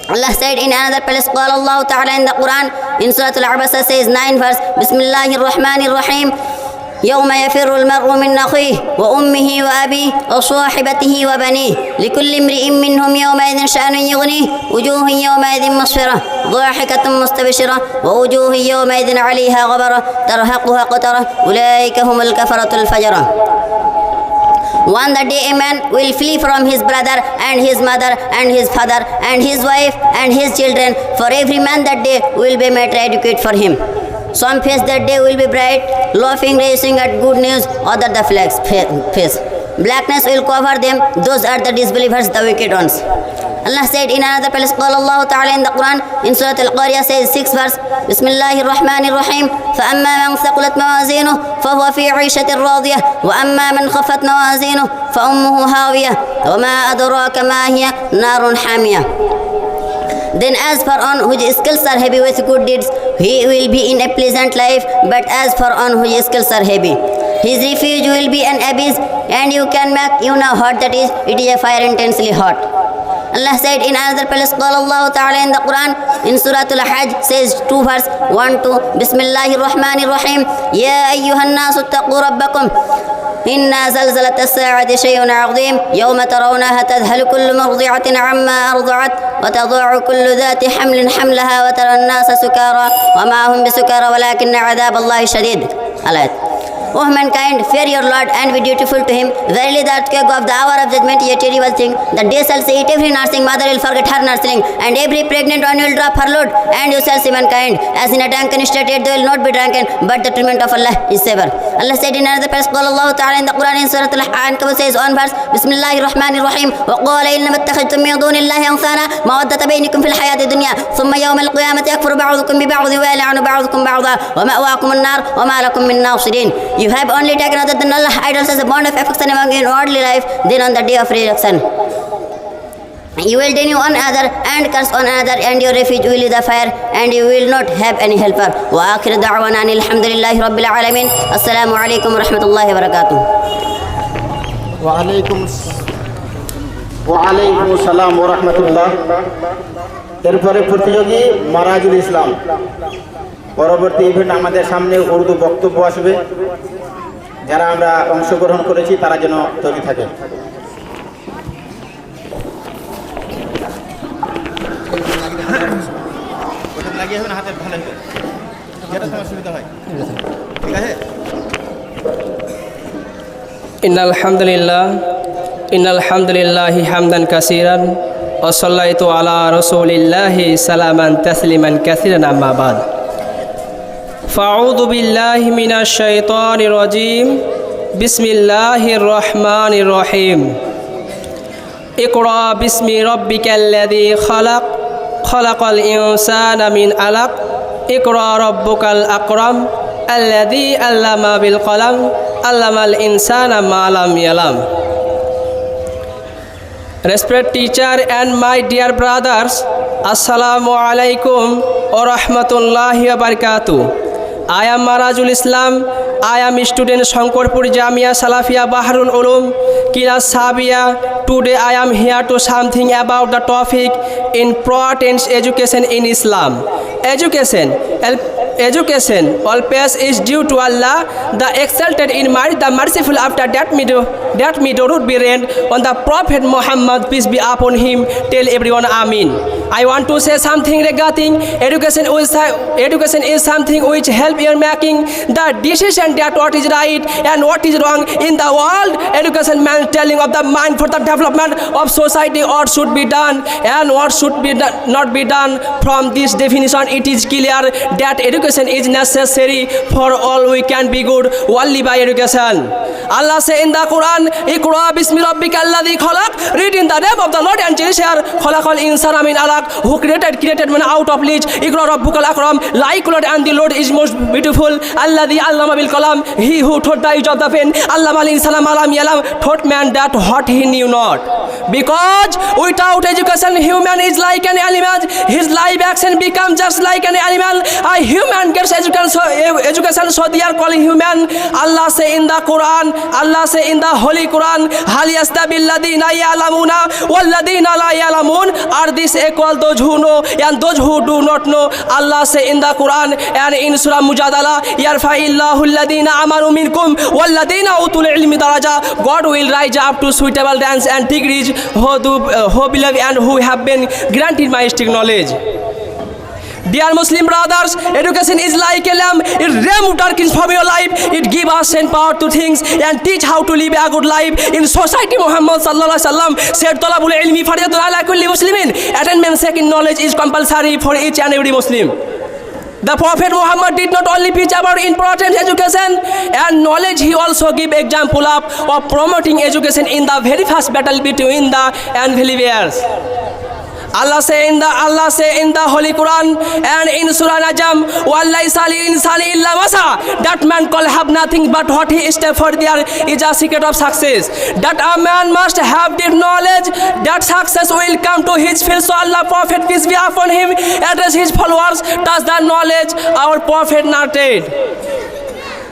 Allah said in another place, قال Allah Ta'ala in the Quran, in Surah Al-Abasa says 9 verse, Bismillahir Rahmanir Rahim, يوم يفر المرء من أخيه وأمه وأبيه وصاحبته وبنيه لكل امرئ منهم يومئذ شأن يغنيه وجوه يومئذ مسفرة ضاحكة مستبشرة ووجوه يومئذ عليها غبرة ترهقها قترة أولئك هم الكفرة الفجرة. On the day a man will flee from his brother and his mother and his father and his wife and his children. For every man that day will be made adequate for him. Some face that day will be bright, laughing, racing at good news, other the flags face. Blackness will cover them, those are the disbelievers, the wicked ones. Allah said in another place, قال الله تعالى in the Quran, in Surah Al-Qariya says 6 verse, Bismillahir Rahmanir Rahim, فَأَمَّا مَنْ ثَقُلَتْ مَوَازِينُهُ فَهُوَ فِي عِيشَةٍ رَاضِيَةٍ وَأَمَّا مَنْ خَفَّتْ مَوَازِينُهُ فَأُمُّهُ هَاوِيَةٌ وَمَا أَدْرَاكَ مَا هِيَ نَارٌ حَامِيَةٌ. Then as for on whose skills are heavy with good deeds, he will be in a pleasant life, but as for on whose skills are heavy, his refuge will be an abyss, and you can make you know hot that is, it is a fire intensely hot. Allah said in another place, قال الله تعالى in the Quran, in Surah Al-Hajj says 2 verse 1 to Bismillahir Rahmanir Rahim, يا أيها الناس اتقوا ربكم إن زلزلة الساعة شيء عظيم يوم ترونها تذهل كل مرضعة عما أرضعت وتضع كل ذات حمل حملها وترى الناس سكارى وما هم بسكارى ولكن عذاب الله شديد. O mankind, fear your Lord and be dutiful to him. Verily the earthquake of the hour of judgment is a terrible thing. The day shall see it, every nursing mother will forget her nursing, and every pregnant one will drop her load, and you shall see mankind as in a drunken state, yet they will not be drunken, but the treatment of Allah is severe. Allah said in another place, قال الله تعالى in the Quran in Surah Al-Ankabut says 1 verse, Bismillahir Rahmanir Rahim, وقال إنما اتخذتم من دون الله أوثانا مودة بينكم في الحياة الدنيا ثم يوم القيامة يكفر بعضكم ببعض ويلعن بعضكم بعضا ومأواكم النار وما لكم من ناصرين. You have only taken other than Allah idols as a bond of affection among you in worldly life, then on the day of resurrection you will deny one another and curse one another, and your refuge will be the fire, and you will not have any helper. Wa akhir da'wana alhamdulillahi rabbil alamin. Assalamu alaikum wa rahmatullahi wa barakatuh. ওয়ালাইকুম আসসালাম ওয়া রাহমাতুল্লাহ। এরপরে প্রতিযোগী মারাজুল ইসলাম। পরবর্তী event আমাদের সামনে উর্দু বক্তব্য আসবে। যারা আমরা অংশগ্রহণ করেছি তারা যেন তৈরি থাকে। ইন্নাল হামদুলিল্লাহি হামদান কাসীরান ওয়া সাল্লাতু আলা রাসূলিল্লাহি সালামান তাসলিমান কাসীরান আম্মা বাদ। ফাউযু বিল্লাহি মিনাশ শাইতানির রাজীম। বিসমিল্লাহির রহমানির রহিম। ইকরা বিসমি রাব্বিকাল্লাযী খালাক খালাকাল ইনসানা মিন আলাক ইকরা রাব্বুকাল আকরাম আল্লাযী আল্লামা বিল কলম আল্লামাল ইনসানা মা লাম ইয়ালাম। Respected teacher and my dear brothers, Assalamu alaikum wa rahmatullahi wa barakatuh. I am Marajul Islam. I am student Shankorpur Jamia Salafia Baharul Ulum Kilas Sabia. Today I am here to something about the topic importance education in Islam. Education, all praise is due to Allah, the exalted in might, the merciful. After that would be rained on the Prophet Muhammad, peace be upon him. Tell everyone Amin. I want to say something regarding education. Education is something which help in making the decision that what is right and what is wrong in the world. Education means telling of the mind for the development of society, what should be done and what should be not be done. From this definition, it is clear that education education is necessary for all we can be good only by education. Allah say in the Quran, Iqra bismi rabbika alladhi khalaq. Read in the name of the Lord and Jalishar. Khalaqal insana min alaq. Who created man out of leech. Iqra rabbukal akram. Like Lord and the Lord is most beautiful. Alladhi allama bil kalam. He who taught the age of the pen. Allama al insana ma lam yalam. Taught man that what he knew not. Because without education, human is like an animal. His life action becomes just like an animal. A human gets education, so they are calling human. Allah say in the Quran, Allah say in the Holy Quran, Hal yastabil ladina ya'lamuna wal ladina la ya'lamun. Are these equal, those who know and those who do not know? Allah say in the Quran and in Surah Mujadala, Yarfa'illahu alladina amanu minkum wal ladina utul ilmi daraja. God will rise up to suitable ranks and degrees who believe and who have been granted mystic knowledge. Dear Muslim brothers, education is like a lamp. It removes darkness from your life. It gives us and power to things and teach how to live a good life. In society, Muhammad sallallahu alaihi wasallam said, "Talabul ilmi fardiyatun ala kulli muslimin." Attainment seeking knowledge is compulsory for each and every Muslim. The Prophet Muhammad did not only preach about important education and knowledge, he also gave example of promoting education in the very first battle between the unbelievers. Allah say in the Holy Quran and in Surah Najm, "Wallaisa lil insani illa wasa." That man can have nothing but what he step for there is a secret of success. That a man must have the knowledge that success will come to his field. So Allah Prophet peace be upon him address his followers, thus the knowledge our Prophet narrated.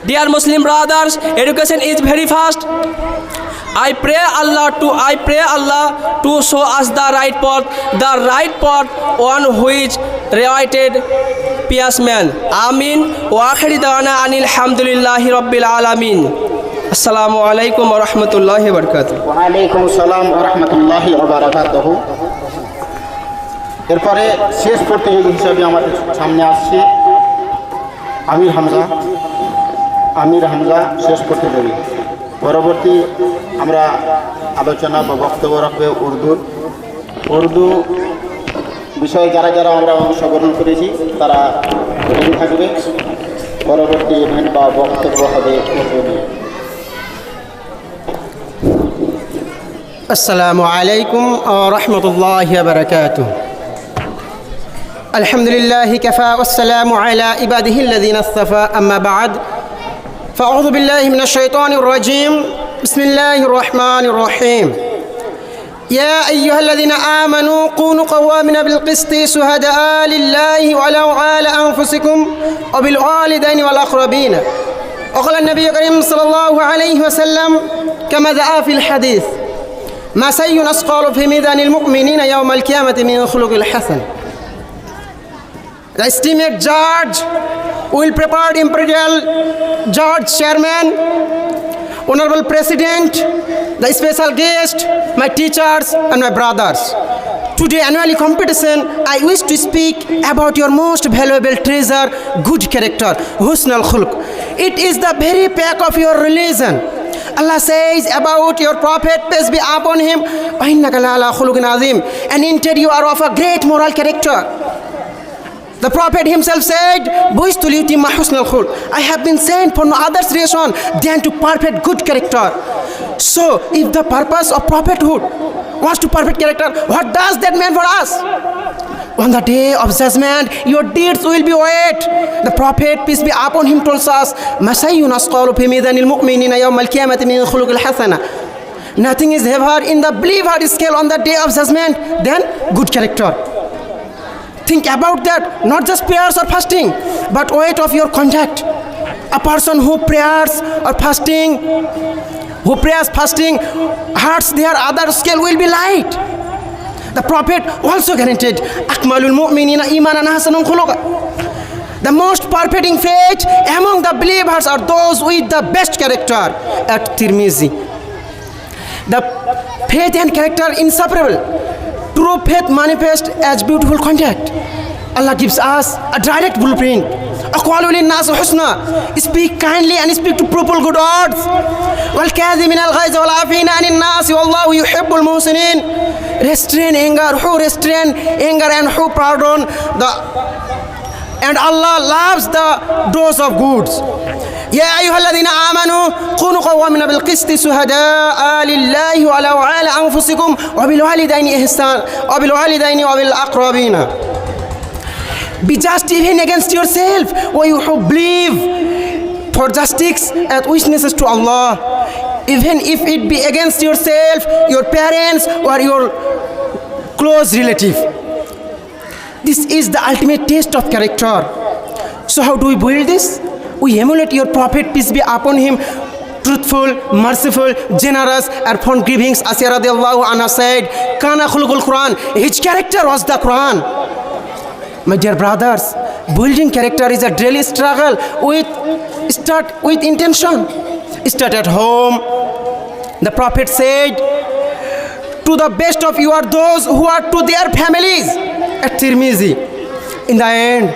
Dear Muslim brothers, education is very fast. I pray Allah to show us the right path on which righted pious man. Amin. Wa akhiri da'wana anil hamdulillahi rabbil alamin. Assalamu alaikum wa rahmatullahi wa barakatuh. Wa alaikum assalam wa rahmatullahi wa barakatuh. এরপরে শেষ প্রতিযোগী হিসেবে আমাদের সামনে আসছে আমির হামজা শেষ প্রতিযোগী। পরবর্তী আমরা আলোচনা বা বক্তব্য রাখবে উর্দু বিষয়ে যারা আমরা অংশগ্রহণ করেছি তারা রেডি থাকবে। পরবর্তী ইভেন্ট বা বক্তব্য হবে উর্দু নিয়ে। السلام عليكم ورحمة الله وبركاته. الحمد لله كفى والسلام على عباده الذين اصطفى. أما بعد فأعوذ بالله من الشيطان الرجيم. بسم الله الرحمن الرحيم. يا أيها الذين آمنوا كونوا قوامين بالقسط شهداء لله ولو على أنفسكم وبالوالدين والأقربين. وقال النبي الكريم صلى الله عليه وسلم كما دعا في الحديث: ما شيء أثقل في ميزان المؤمنين يوم القيامة من خلق الحسن. The esteemed judge will prepare Imperial Judge Chairman, Honorable President, the special guest, my teachers and my brothers. Today annually competition, I wish to speak about your most valuable treasure, good character, husnul khulq. It is the very pack of your religion. Allah says about your Prophet, peace be upon him, وَإِنَّكَ لَعَلَىٰ خُلُقٍ عَظِيمٍ, and indeed you are of a great moral character. The Prophet himself said, "Bu'ithtu liyutimma husnal khulq." I have been sent for no other's reason than to perfect good character. So, if the purpose of prophethood was to perfect character, what does that mean for us? On the day of judgment, your deeds will be weighed. The Prophet, peace be upon him, told us, "Ma shayyun asqalu fi mizanil mu'minina yawmal qiyamati min khuluqil hasana." Nothing is heavier in the believer scale on the day of judgment than good character. Think about that, not just prayers or fasting, but weight of your conduct. A person who prays fasting, hearts their other scale will be light. The Prophet also guaranteed, "Akmalul mu'minina imanan hasanun khuluqa." The most perfecting faith among the believers are those with the best character. At Tirmizi, the faith and character inseparable. True faith manifests as beautiful conduct. Allah gives us a direct blueprint. أقوالوا للناس حسنا. Speak kindly and speak to people good words. والكاظمين الغيظ والعافين عن الناس والله يحب المحسنين. Restrain anger and who pardon the and Allah loves the doors of goods. يا أيها الذين آمنوا كونوا قوامين بالقسط شهداء لله ولو على أنفسكم وبالوالدين إحسانا وبالوالدين وبالأقربين. Be just even against yourself, or you who believe for justice as witnesses to Allah, even if it be against yourself, your parents, or your close relative. This is the ultimate test of character. So how do we build this? We emulate your Prophet, peace be upon him, truthful, merciful, generous, and forgiving. Asya radiallahu anha said, Kana khuluqul Quran. His character was the Quran. My dear brothers, building character is a daily struggle. Start with intention. Start at home. The Prophet said, to the best of you are those who are to their families. At Tirmizi. In the end,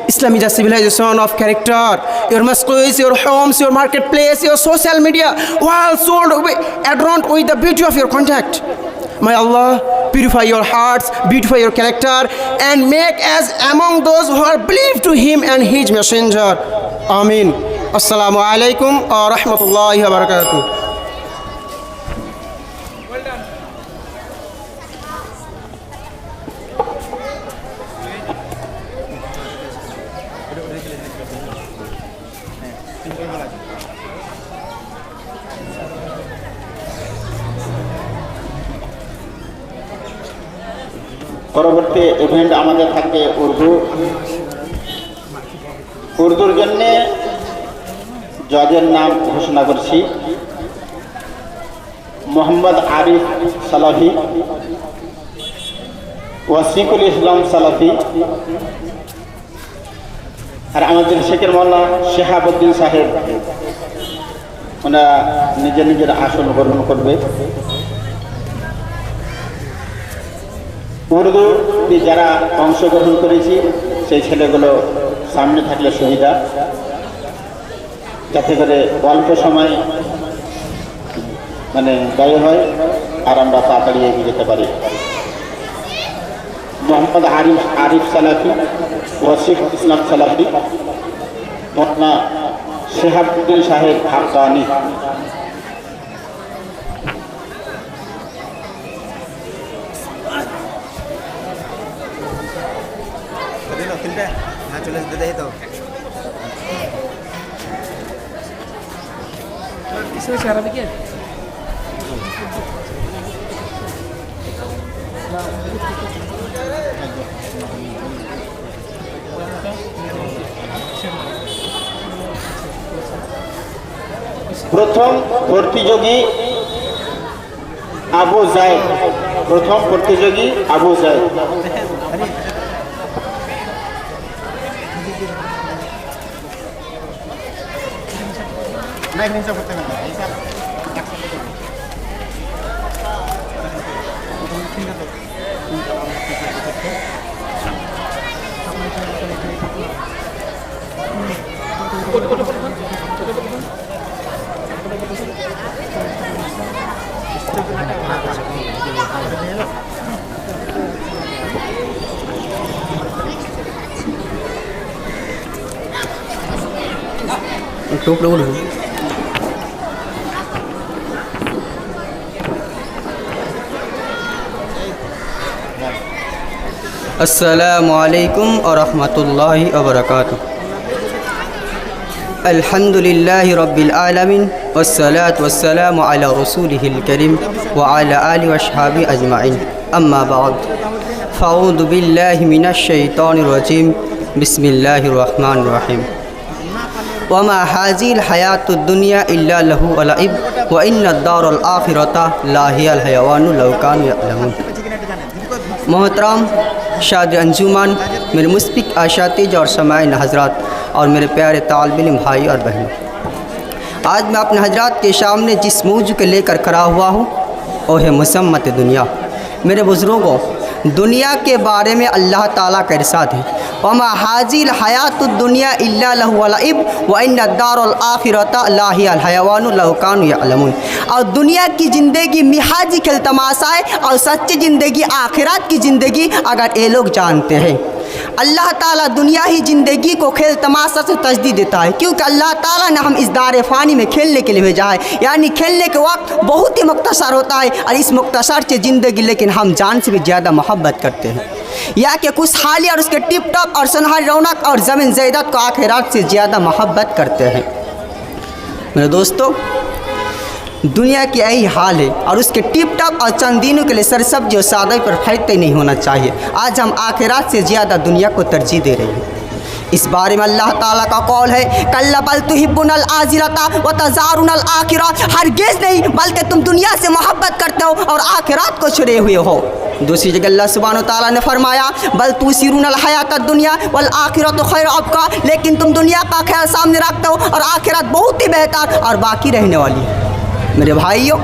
Islam is a civilization of character. Your mosques, your homes, your marketplace, your social media, all sold adorned with the beauty of your contact. May Allah purify your hearts, beautify your character, and make us among those who are believed to Him and His Messenger. Amin. Assalamu alaikum wa rahmatullahi wa barakatuh. পরবর্তী event আমাদের থাকবে উর্দুর জন্যে জজের নাম ঘোষণা করছি। মোহাম্মদ আরিফ সালাফি, ওয়াসিকুল ইসলাম সালাফি, আর আমাদের শেখের মাওলানা শেহাবুদ্দিন সাহেব, ওনারা নিজের নিজের আসন গ্রহণ করবে। উর্দু যারা অংশগ্রহণ করেছি সেই ছেলেগুলো সামনে থাকলে সুবিধা, যাতে করে অল্প সময় ব্যয় হয় আর আমরা তাড়াতাড়ি এগিয়ে যেতে পারি। মোহাম্মদ আরিফ সালাফি, ওয়াসিফ ইসলাম সালাফি, মোহাম্মদ শেহাবুদ্দিন সাহেব হাক্কানি। প্রথম প্রতিযোগী আবু জায়েদ, अस्सलामु अलैकुम व रहमतुल्लाहि व बरकातुहू। अल्हम्दुलिल्लाहि रब्बिल आलमीन वस्सलातु वस्सलामु अला रसूलिहिल करीम व अला आलिहि व अस्हाबिहि अजमाइन। अम्मा बाद, फ़अऊज़ु बिल्लाहि मिनश शैतानिर रजीम। बिस्मिल्लाहिर रहमानिर रहीम। वमा हाज़िल हयातुद दुनिया इल्ला लहू व लइब व इन्नद दारल आखिरता लाहियल हयवानु लौ कानू यअलमून। मोहतरम शाद अंजुमन, मेरे मुस्बिक आशातीज और समाइन हजरात और मेरे प्यारे तालिब इल्म भाई और बहनों, आज मैं अपने हजरात के सामने जिस मौजू के लेकर खड़ा हुआ हूँ वो है मुसम्मत दुनिया। मेरे बुज़ुर्गों, दुनिया के बारे में अल्लाह ताला का इरशाद है, वमा हाज़िल हयातुद दुनिया इल्ला लहू व लइब व इन्नद दारुल आखिरता लाहियल हयवानु लौ कानू यअलमून। और दुनिया की ज़िंदगी मिहाजी खेल तमाशा है और सच्ची ज़िंदगी आखिरत की ज़िंदगी अगर ये लोग जानते हैं। अल्लाह ताला दुनिया ही ज़िंदगी को खेल तमाशा से तजदीद देता है, क्योंकि अल्लाह ताला ने हम इस दार फ़ानी में खेलने के लिए भेजा है। यानी खेलने के वक्त बहुत ही मुख्तसर होता है और इस मुख्तसर से ज़िंदगी लेकिन हम जान से भी ज़्यादा मोहब्बत करते हैं। या कि खुशहाली और उसके टिप टॉप और सुनहरी रौनक और ज़मीन ज़ैदात को आखिरात से ज़्यादा मोहब्बत करते हैं। मेरे दोस्तों, दुनिया की यही हाल है और उसके टिप टॉप और चंद दिनों के लिए सरसब्जी और सादगी पर फैलते नहीं होना चाहिए। आज हम आखिरात से ज़्यादा दुनिया को तरजीह दे रहे हैं। इस बारे में अल्लाह ताला का कौल है, कल्ला बल तुहिब्बुनल आजिरता व तज़ारुनल आखिरा, हरगिज़ नहीं बल्कि तुम दुनिया से मोहब्बत करते हो और आखिरात को छुड़े हुए हो। दूसरी जगह अल्लाह सुब्हान व तआला ने फरमाया, बल तुसिरुनल हयातद दुनिया वल आखिरतु खैर अबका, लेकिन तुम दुनिया का ख्याल सामने रखते हो और आखिरत बहुत ही बेहतर और बाकी रहने वाली है। मेरे भाइयों,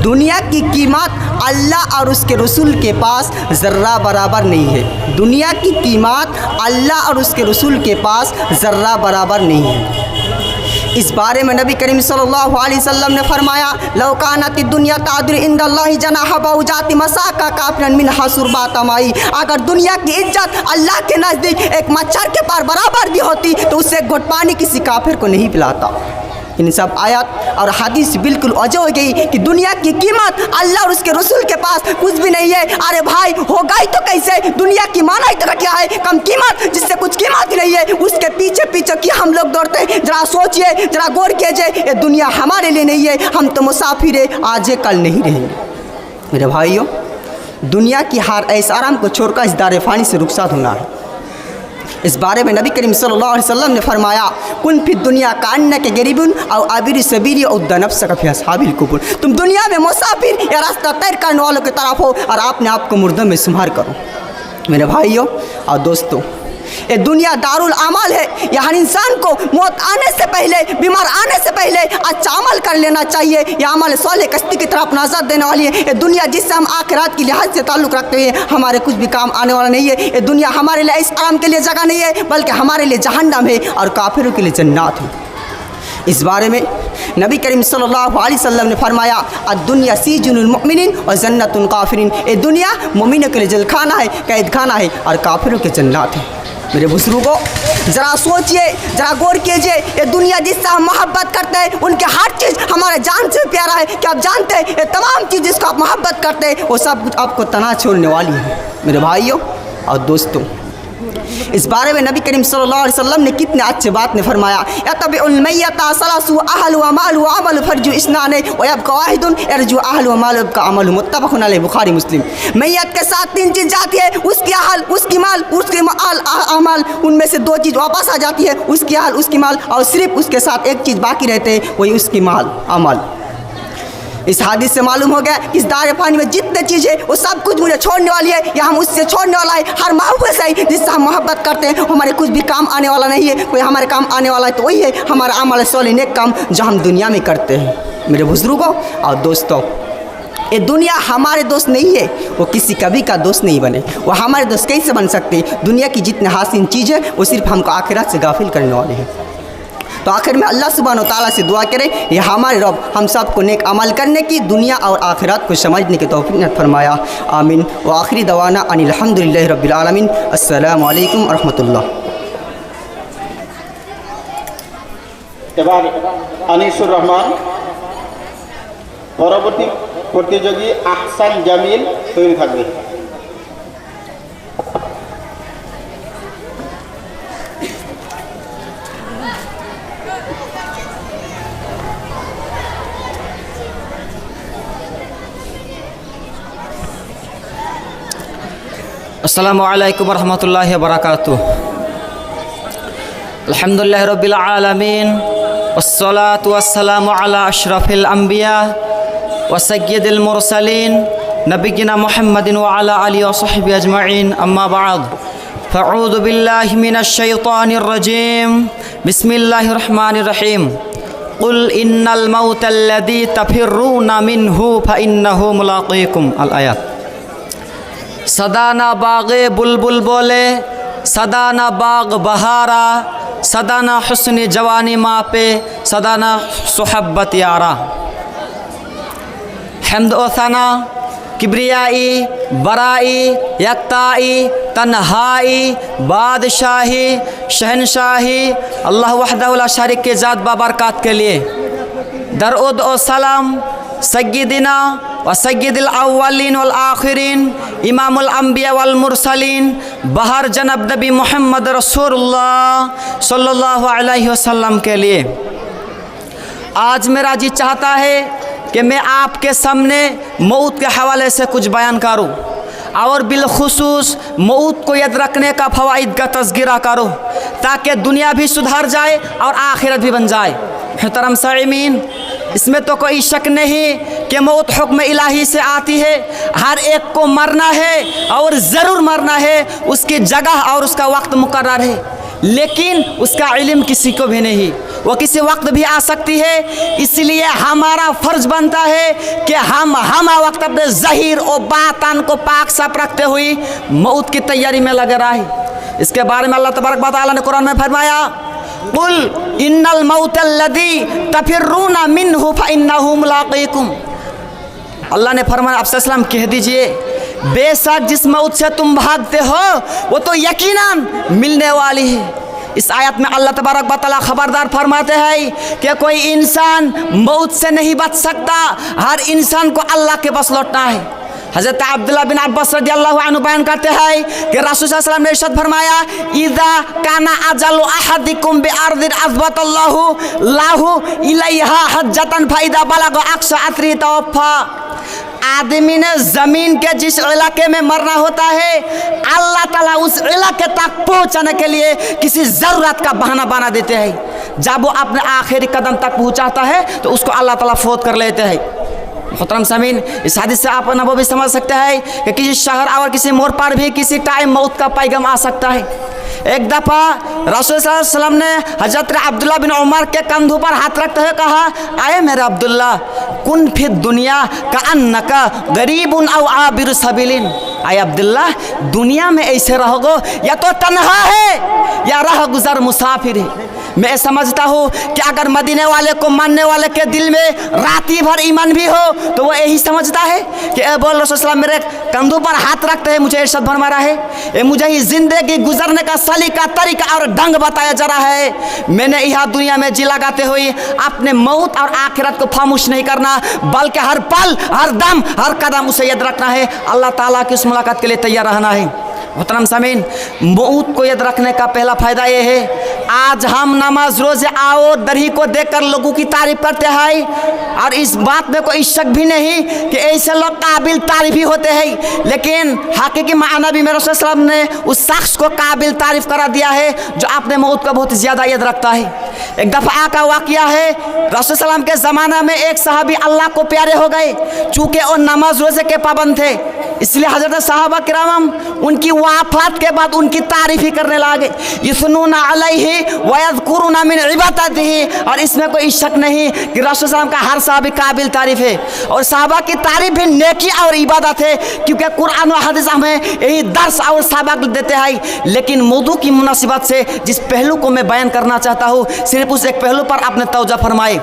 दुनिया की कीमत अल्लाह और उसके रसूल के पास ज़र्रा बराबर नहीं है। दुनिया की कीमत अल्लाह और उसके रसूल के पास ज़र्रा बराबर नहीं है। इस बारे में नबी करीम सल्लल्लाहु अलैहि वसल्लम ने फरमाया, लौ कानतिद दुनिया तादिर इंदल्लाहि जनाह बउजाति मसाका काफिरन मिन हसुरबा तमाई, अगर दुनिया की इज्जत अल्लाह के नज़दीक एक मच्छर के पार बराबर भी होती तो उससे एक घुट पानी किसी काफिर को नहीं पिलाता। इन सब आयत और हदीस बिल्कुल वजह हो गई कि दुनिया की कीमत अल्लाह और उसके रसूल के पास कुछ भी नहीं है। अरे भाई, होगा ही तो कैसे? दुनिया की माना ही तो क्या है, कम कीमत जिससे कुछ कीमत ही नहीं है, उसके पीछे पीछे क्या हम लोग दौड़ते हैं? जरा सोचिए, जरा गौर कीजिए, ये दुनिया हमारे लिए नहीं है, हम तो मुसाफिर है, आज है कल नहीं रहेंगे। मेरे भाइयों, दुनिया की हर ऐसा आराम को छोड़कर इस दार फ़ानी से रुखसात होना है। इस बारे में नबी करीम सल्लल्लाहु अलैहि वसल्लम ने फरमाया, कुन फिद दुनिया कान्ना के गरीबुन और आबिर सबीरी और नफ्स का फी अस्हाबिल कुबुर, तुम दुनिया में मुसाफिर या रास्ता तय करने वालों की तरफ हो और अपने आप को मुर्दों में शुमार करो। मेरे भाइयों और दोस्तों, ये दुनिया दारुल अमल है। यहाँ इंसान को मौत आने से पहले, बीमार आने से पहले अच्छा अमल कर लेना चाहिए। यह अमल सोले कश्ती की तरफ नजर देने वाली है। ये दुनिया जिससे हम आखिरात की लिहाज से ताल्लुक़ रखते हैं, हमारे कुछ भी काम आने वाला नहीं है। ये दुनिया हमारे लिए इस आराम के लिए जगह नहीं है, बल्कि हमारे लिए जहन्नम है और काफिरों के लिए जन्नत है। इस बारे में नबी करीम सल्लल्लाहु अलैहि वसल्लम ने फरमाया, अद्दुनिया सीजुनुल मुमिनीन व जन्नतुल काफिरीन, ये दुनिया मोमिनों के लिए जेल खाना है, कैद खाना है और काफिरों के जन्नत है। मेरे बुजुर्गों, ज़रा सोचिए, ज़रा गौर कीजिए, ये दुनिया जिससे हम मोहब्बत करते हैं, उनके हर चीज़ हमारे जान से प्यारा है। क्या आप जानते हैं, ये तमाम चीज़ जिसको आप मोहब्बत करते हैं वो सब कुछ आपको तना छोड़ने वाली है। मेरे भाइयों और दोस्तों, इस बारे में नबी करीम सल्लल्लाहु अलैहि वसल्लम ने कितने अच्छे बात ने फरमाया, यतबिउल मय्यता सलासु अहलु व मालु व अमलु फरजु इस्नाने व यबका वाहिदुन यरजु अहलु व मालु का अमलु मुत्तफक़ुन अलैहि, बुखारी मुस्लिम। मैयत के साथ तीन चीज़ जाती है, उसकी अहल, उसकी माल, उसके अमल, उनमें से दो चीज़ वापस आ जाती है, उसकी अहल, उसकी माल, और सिर्फ उसके साथ एक चीज़ बाकी रहते हैं, वही उसकी माल, अमल। इस हादिस से मालूम हो गया कि इस दार फ़ानी में जितने चीज़ है वो सब कुछ मुझे छोड़ने वाली है या हम उससे छोड़ने वाला है। हर महबूब से ही जिससे हम मोहब्बत करते हैं हमारे कुछ भी काम आने वाला नहीं है। कोई हमारे काम आने वाला है तो वही है हमारा अमल सोले नेक काम जो हम दुनिया में करते हैं। मेरे बुजुर्गों और दोस्तों, ये दुनिया हमारे दोस्त नहीं है, वो किसी कभी का दोस्त नहीं बने। वो हमारे दोस्त कैसे बन सकते? दुनिया की जितने हासिल चीज़ है वो सिर्फ हमको आखिरत से गाफिल करने वाली है। तो आखिर में अल्लाह सुब्हान व तआला से दुआ करें, ये हमारे रब हम सब को नेक अमल करने की, दुनिया और आखिरत को समझने की तौफीक ने फरमाया। आमीन। व आखिरी दवाना अनिल हम्दुलिल्लाहि रब्बिल आलमीन। अस्सलामु अलैकुम व रहमतुल्लाह। এবার আনিসুর রহমান, পরবর্তী প্রতিযোগী আহসান জামিল তৈরি থাকবে। अस्सलामु अलैकुम वरहमतुल्लाहि वबरकातुह। अल्हम्दुलिल्लाहि रब्बिल आलमीन वस्सलातु वस्सलामु अला अशरफिल अंबिया व सय्यिदिल मुरसलीन नबिय्यिना मुहम्मदिन व अला आलिहि व सहबिहि अजमईन, अम्मा बाद। फ़अऊज़ु बिल्लाहि मिनश शैतानिर रजीम। बिस्मिल्लाहिर रहमानिर रहीम। कुल इन्नल मौतल्लज़ी तफ़िर्रूना मिन्हु फ़इन्नहु मुलाक़ीकुम। अल आयत। सदाना बाग़े बुलबुल बोले, सदाना बाग बहारा, सदाना हुस्न जवानी मापे, सदाना सुहब्बत यारा। हम्द ओ सना, किब्रियाई, बराई, यक्ताई, तन्हाई, बादशाही, शहनशाही अल्लाह वहदहु ला शरीक के ज़ात बाबरकात के लिए दरूद और सलाम सय्यदिना व सय्यदिल अव्वलीन वल आखिरीन इमामुल अंबिया वल मुरसलीन बहर जनाब नबी मोहम्मद रसूलुल्लाह सल्लल्लाहु अलैहि वसल्लम के लिए। आज मेरा जी चाहता है कि मैं आपके सामने मौत के हवाले से कुछ बयान करूँ और बिलखुसूस मौत को याद रखने का फ़वाइद का तज़किरा करूँ ताकि दुनिया भी सुधर जाए और आखिरत भी बन जाए। मुहतरम साइमीन, इसमें तो कोई शक नहीं कि मौत हुक्म इलाही से आती है। हर एक को मरना है और ज़रूर मरना है, उसकी जगह और उसका वक्त मुकर्रर है, लेकिन उसका इल्म किसी को भी नहीं, वो किसी वक्त भी आ सकती है। इसलिए हमारा फ़र्ज बनता है कि हम वक्त अपने ज़हीर और बातन को पाक साफ रखते हुए मौत की तैयारी में लगे रहे। इसके बारे में अल्लाह तबारक व तआला ने कुरान में फरमाया, कुल इन्नल मौतल्लज़ी तफिर्रूना मिन्हु फ़इन्नहु मुलाक़ीकुम। अल्लाह ने फरमाया आप सल्लल्लाहु कह दीजिए, बेशक जिस मौत से तुम भागते हो वो तो यकीनन मिलने वाली है। इस आयत में अल्लाह तबारक व तआला खबरदार फरमाते हैं कि कोई इंसान मौत से नहीं बच सकता, हर इंसान को अल्लाह के बस लौटना है। हज़रत अब्दुल्लाह बिन अब्बास रज़ियल्लाहु अन्हु बयान करते हैं कि रसूल सल्लल्लाहु अलैहि वसल्लम ने इरशाद फरमाया, इज़ा काना अजलु अहदिकुम बिअर्दिन अज़बतल्लाहु लाहु इलैहा हज्जतन फ़इज़ा बलग अक़सा अथरी तवफ़ा। आदमी ने ज़मीन के जिस इलाके में मरना होता है, अल्लाह ताला उस इलाके तक पहुँचाने के लिए किसी ज़रूरत का बहाना बना देते हैं। जब वो अपने आखिरी कदम तक पहुँचाता है तो उसको अल्लाह ताला फौत कर लेते हैं। मुहतरम सामीन, इस हदीस से आप वो भी समझ सकते हैं कि किसी शहर और किसी मोड़ पर भी किसी टाइम मौत का पैगाम आ सकता है। एक दफ़ा रसूल सल्लल्लाहु अलैहि वसल्लम ने हज़रत अब्दुल्लाह बिन उमर के कंधों पर हाथ रखते हुए कहा, आए मेरे अब्दुल्ला, कुन फिर दुनिया का अन्नका गरीबुन औ आबिर सबीलिन। आए अब्दुल्ला, दुनिया में ऐसे रहोगे या तो तन्हा है या राह गुजर मुसाफिर है। मैं समझता हूँ कि अगर मदीने वाले को मानने वाले के दिल में राती भर ईमान भी हो तो वो यही समझता है कि बोल रसूल मेरे कंधों पर हाथ रखते हैं, मुझे इरशाद फरमा रहा है, मुझे ही ज़िंदगी गुजरने का सलीका तरीका और ढंग बताया जा रहा है। मैंने यहाँ दुनिया में जी लगाते हुए अपने मौत और आखिरत को खामोश नहीं करना, बल्कि हर पल, हर दम, हर कदम उसे याद रखना है, अल्लाह ताला की उस मुलाकात के लिए तैयार रहना है। मुहतरम सामीन, मौत को याद रखने का पहला फ़ायदा ये है, आज हम नमाज रोज़े आओ दरही को देखकर लोगों की तारीफ़ करते हैं और इस बात में कोई शक भी नहीं कि ऐसे लोग काबिल तारीफ़ ही होते हैं, लेकिन हकीकी माना भी मेरे रसूल सल्लल्लाहु अलैहि वसल्लम ने उस शख्स को काबिल तारीफ़ करा दिया है जो अपने मौत को बहुत ज़्यादा याद रखता है। एक दफ़ा का वाक़या है, रसूल सल्लल्लाहु अलैहि वसल्लम के ज़माना में एक सहाबी अल्लाह को प्यारे हो गए, चूँकि वो नमाज रोज़े के पाबंद थे, इसलिए हज़रत सहाबा किराम उनकी वफ़ात के बाद उनकी तारीफ़ ही करने लगे। यसनूना अलैहि वयज़कुरुना मिन इबादतिही। और इसमें कोई शक नहीं कि रसूल सल्लल्लाहु अलैहि वसल्लम का हर सहाबी काबिल तारीफ़ है और सहाबा की तारीफ़ भी नेकी और इबादत है, क्योंकि कुरान और हदीस हमें यही दर्स और सबक देते हैं। लेकिन मौजू की मुनासिबत से जिस पहलू को मैं बयान करना चाहता हूँ, सिर्फ उस एक पहलू पर आपने तवज्जो फरमाए।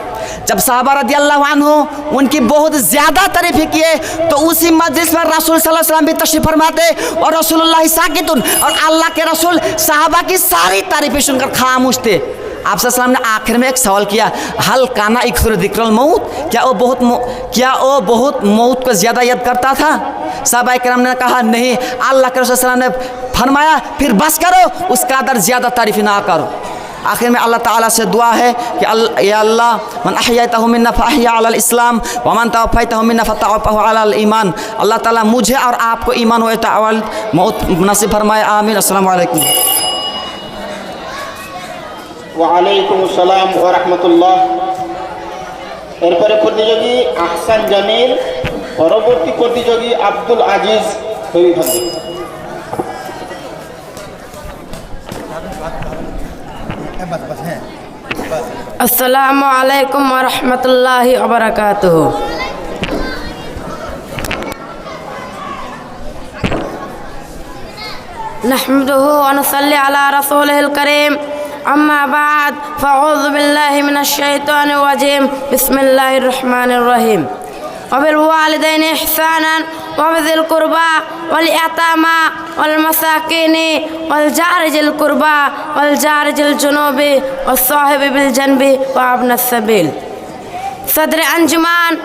जब सहाबा रज़ियल्लाहु अन्हु उनकी बहुत ज़्यादा तारीफ़ किए तो उसी मजलिस में रसूल सल्लल्लाहु अलैहि वसल्लम भी तशरीफ़ फरमाते और रसूलुल्लाह साकितुन, और अल्लाह के रसूल सहाबा की सारी तारीफ़ें सुनकर खामोश थे। आप सल्लल्लाहु अलैहि वसल्लम ने आखिर में एक सवाल किया, हल काना इक्सर ज़िक्रल मौत, क्या वो बहुत मौत को ज़्यादा याद करता था? सहाबा किराम ने कहा नहीं। अल्लाह के रसूल सल्लल्लाहु अलैहि वसल्लम ने फरमाया फिर बस करो, उसका अदर ज़्यादा तारीफ़ ना करो। आखिर में अल्लाह ताला से दुआ है कि या अल्लाह, मन अहयतहु मिन्ना फअहया अलल इस्लाम व मन तवफ़ैतहु मिन्ना फतवफ़्फ़हु अलल ईमान। अल्लाह ताला मुझे और आपको ईमान व तअवल मौत नसीब फरमाए, आमीन। अस्सलामु अलैकुम। ওয়ালাইকুম আসসালাম ওয়া রাহমাতুল্লাহ। এরপরে প্রতিযোগী আহসান জামিল, পরবর্তী প্রতিযোগী আব্দুল আজিজ তৈরি থাকবে। अस्सलामु अलैकुम व रहमतुल्लाहि व बरकातुहू। नहमदुहु व नुसल्ली अला रसूलिहिल करीम, अम्मा बाद फ़अऊज़ु बिल्लाहि मिनश शैतानिर रजीम, बिस्मिल्लाहिर रहमानिर रहीम। व बिल वालिदैनि इहसानन वबिल कुर्बा वल यतामा वल मसाकिन वल जार जिल कुर्बा वल जार जिल जुनूबी व साहिब बिल जनबी व अब्न सबील। सदर अंजुमान,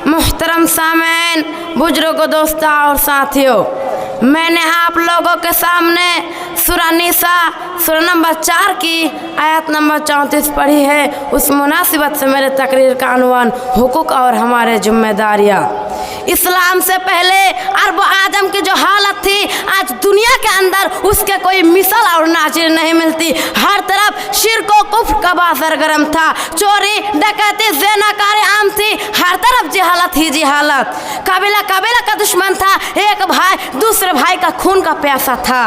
मुहतरम सामईन, बुजुर्गों, दोस्तों और साथियों, मैंने आप लोगों के सामने सूरा निसा सूरा नंबर 4 की आयत नंबर 34 पढ़ी है। उस मुनासिबत से मेरे तकरीर का अनवान हुकूक और हमारे जिम्मेदारियाँ। इस्लाम से पहले अरब आदम की जो हालत थी, आज दुनिया के अंदर उसके कोई मिसाल और नाज़िर नहीं मिलती। हर तरफ शिर्क व कुफ्र का बाज़ार गर्म था, चोरी डकैती ज़िनाकारी आम थी, हर तरफ जिहालत ही जिहालत। कबीला कबीला का दुश्मन था, एक भाई दूसरे भाई का खून का प्यासा था।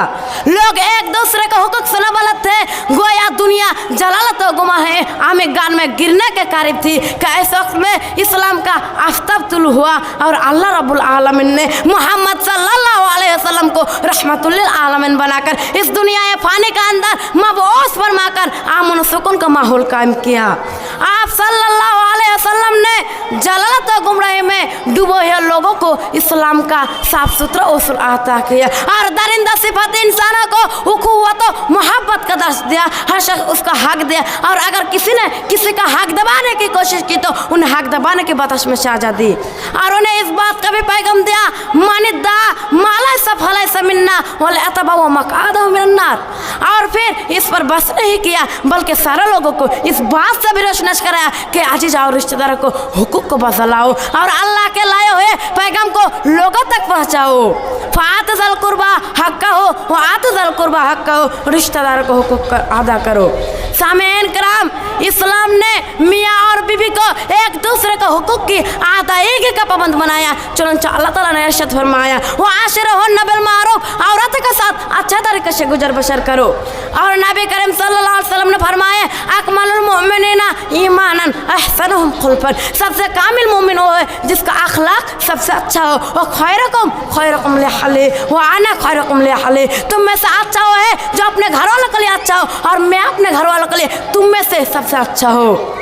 लोग एक दूसरे के हुकूक से न बलद थे, गोया दुनिया जलालत व गुमा है आमिगान में गिरने के करीब थी। इस वक्त में इस्लाम का आफ्ताब तुलू हुआ और अल्लाह रब्बुल आलमीन ने मोहम्मद सल्लल्लाहु अलैहि वसल्लम को रहमतुल लिल आलमीन बनाकर इस दुनिया फानी के अंदर मबऊस फरमाकर अमन सुकून का माहौल कायम किया। आप सल्लल्लाहु अलैहि वसल्लम ने जलालत व गुमराही में डूबे हुए लोगों को इस्लाम का साफ सुथरा उसूल अता किया और दरिंदा सिफत इंसानों को उखुवत व मोहब्बत का दर्स दिया। हर शख्स उसका हक दिया और अगर किसी ने किसी का हक दबाने की कोशिश की तो उन्हें हक दबाने की बतश में साजा दी और उन्हें इस बात का भी पैगाम दिया, मानिदा माला सफल समिन्ना वाले अतबा व मकादा मिन्नार। और फिर इस पर बस नहीं किया बल्कि सारे लोगों को इस बात से भी रोशनश कराया कि अजीज और रिश्तेदारों को हुकूक को बतलाओ और अल्लाह के लाए हुए पैगाम को लोगों तक पहुँचाओ। फ़ातज़ल कुर्बा हक़ हो व आतज़ल कुर्बा हक़ हो, रिश्तेदारों को हुकूक अदा करो। सामईन किराम, इस्लाम ने मियाँ और बीवी को एक दूसरे को हुकूक की अदायगी का पाबंद बनाया। चुनांचे अल्लाह ताला ने इरशाद फरमाया, वो आशिरुहुन्ना बिल मारूफ, औरत के साथ अच्छा तरीके से गुजर बसर करो। और नबी करीम सल्लल्लाहु अलैहि वसल्लम ने फरमाया, अकमलुल मुमिनीना ईमानन अहसनुहुम खुल्क़न, सबसे कामिल मोमिन वो है जिसका अखलाक सबसे अच्छा हो। वो खैरुकुम लिअहली व अना खैरुकुम लिअहली, तुम में से अच्छा वो है जो अपने घर वालों के लिए अच्छा हो और मैं अपने घर वालों के लिए तुम में से सबसे अच्छा हो।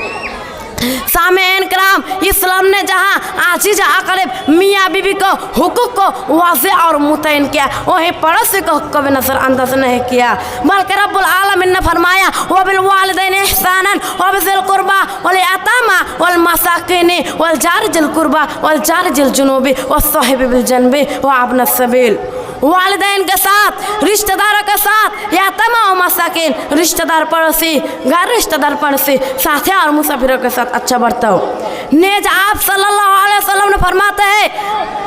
सामईन किराम, इस्लाम ने जहाँ आजीज़ अक़रब मियाँ बीवी को हुकूक को वाज़ेह और मुतय्यन किया, वहीं पड़ोसी को हुक्म भी नज़रअंदाज नहीं किया, बल्कि रब्बुल आलमीन ने फरमाया, वबिल वालिदैन इहसानन वबिज़िल कुर्बा वल यतामा वल मसाकिन वल जार जिल कुर्बा वल जार जिल जुनूबी वस्साहिबि बिल जनबी व अब्न सबील। वालिदैन के साथ, रिश्तेदारों के साथ, यतामा और मसाकिन रिश्तेदार पड़ोसी, गैर रिश्तेदार पड़ोसी, साथी और मुसाफिरों के साथ अच्छा बर्ताव। नेज आप सल्लल्लाहु अलैहि वसल्लम ने फरमाते हैं,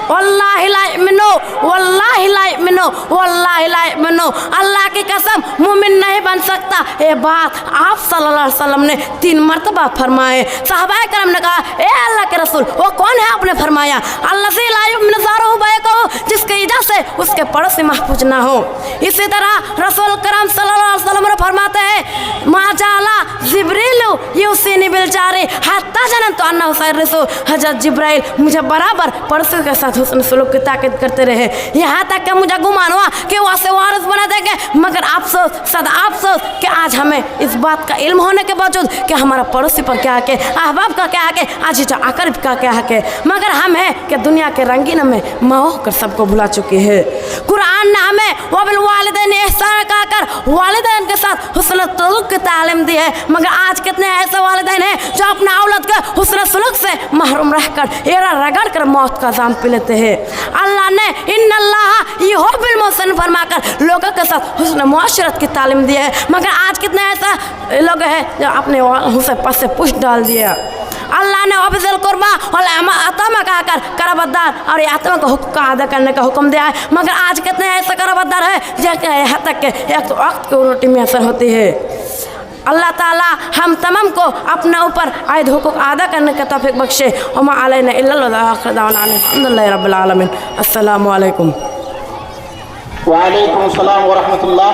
वल्लाहि ला युमिनु वल्लाहि ला युमिनु वल्लाहि ला युमिनु, अल्लाह की कसम मुमिन नहीं बन सकता। ये बात आप सल्लल्लाहु अलैहि वसल्लम ने 3 मरतबा फरमाए। सहाबाए करम ने कहा, ए अल्लाह के रसूल, वो कौन है? आपने फरमाया, अल्लज़ी ला युमिनु जारुहु बैकुहु, जिसकी वजह से उसके पड़ोसी महफूज ना हो। इसी तरह रसूल करम सल्लल्लाहु अलैहि वसल्लम ने फरमाते हैं, मा जाला जिब्रीलु युसीनी बिल जारी हत्ता जनन्तु अन्नहु सयरिसु, हज़रत जिब्राइल मुझे बराबर पड़ोसी के साथ हुस्न सलूक की ताकीद करते रहे, यहाँ तक कि मुझे गुमान हुआ कि वो उसे वारिस बना देंगे। मगर अफसोस, सदा अफसोस कि आज हमें इस बात का इल्म होने के बावजूद कि हमारा पड़ोसी पर क्या हक है, अहबाब का क्या हक है, अजीज़ अक़रब का क्या हक है, मगर हम हैं कि दुनिया के रंगीन में मौह कर सबको भुला चुके हैं। कुरान ने हमें वबिल वालिदैन इहसान कहकर वालिदैन के साथ हुस्न सलूक की तालीम दी है, मगर आज कितने ऐसे वालिदैन हैं जो अपने औलाद के हुस्न सलूक से महरूम रहकर एरा रगड़ कर मौत का जाम पी लेते हैं। अल्लाह ने इन्नल्लाह युहिब्बुल मुहसिनीन फरमाकर लोगों के साथ हुस्न मुआशरत की तालीम दी है, मगर आज कितने ऐसे लोग हैं जो अपने हुस्न पर से पुश डाल दिया। अल्लाह ने वबिज़िल कुर्बा और यतामा कहकर कराबतदार और यतीम को हुक्म का अदा करने का हुक्म दिया है, मगर आज कितने ऐसे कराबतदार है जो यहाँ तक के एक वक्त की रोटी में असर होती है। अल्लाह ताला हम तमाम को अपने ऊपर आयद हुकूक अदा करने का तौफीक बख्शे। वमा अलैना इल्लल बलाग, अल्हम्दुलिल्लाहि रब्बिल आलमीन। अस्सलामु अलैकुम। ওয়ালাইকুম আসসালাম ওয়া রাহমাতুল্লাহ।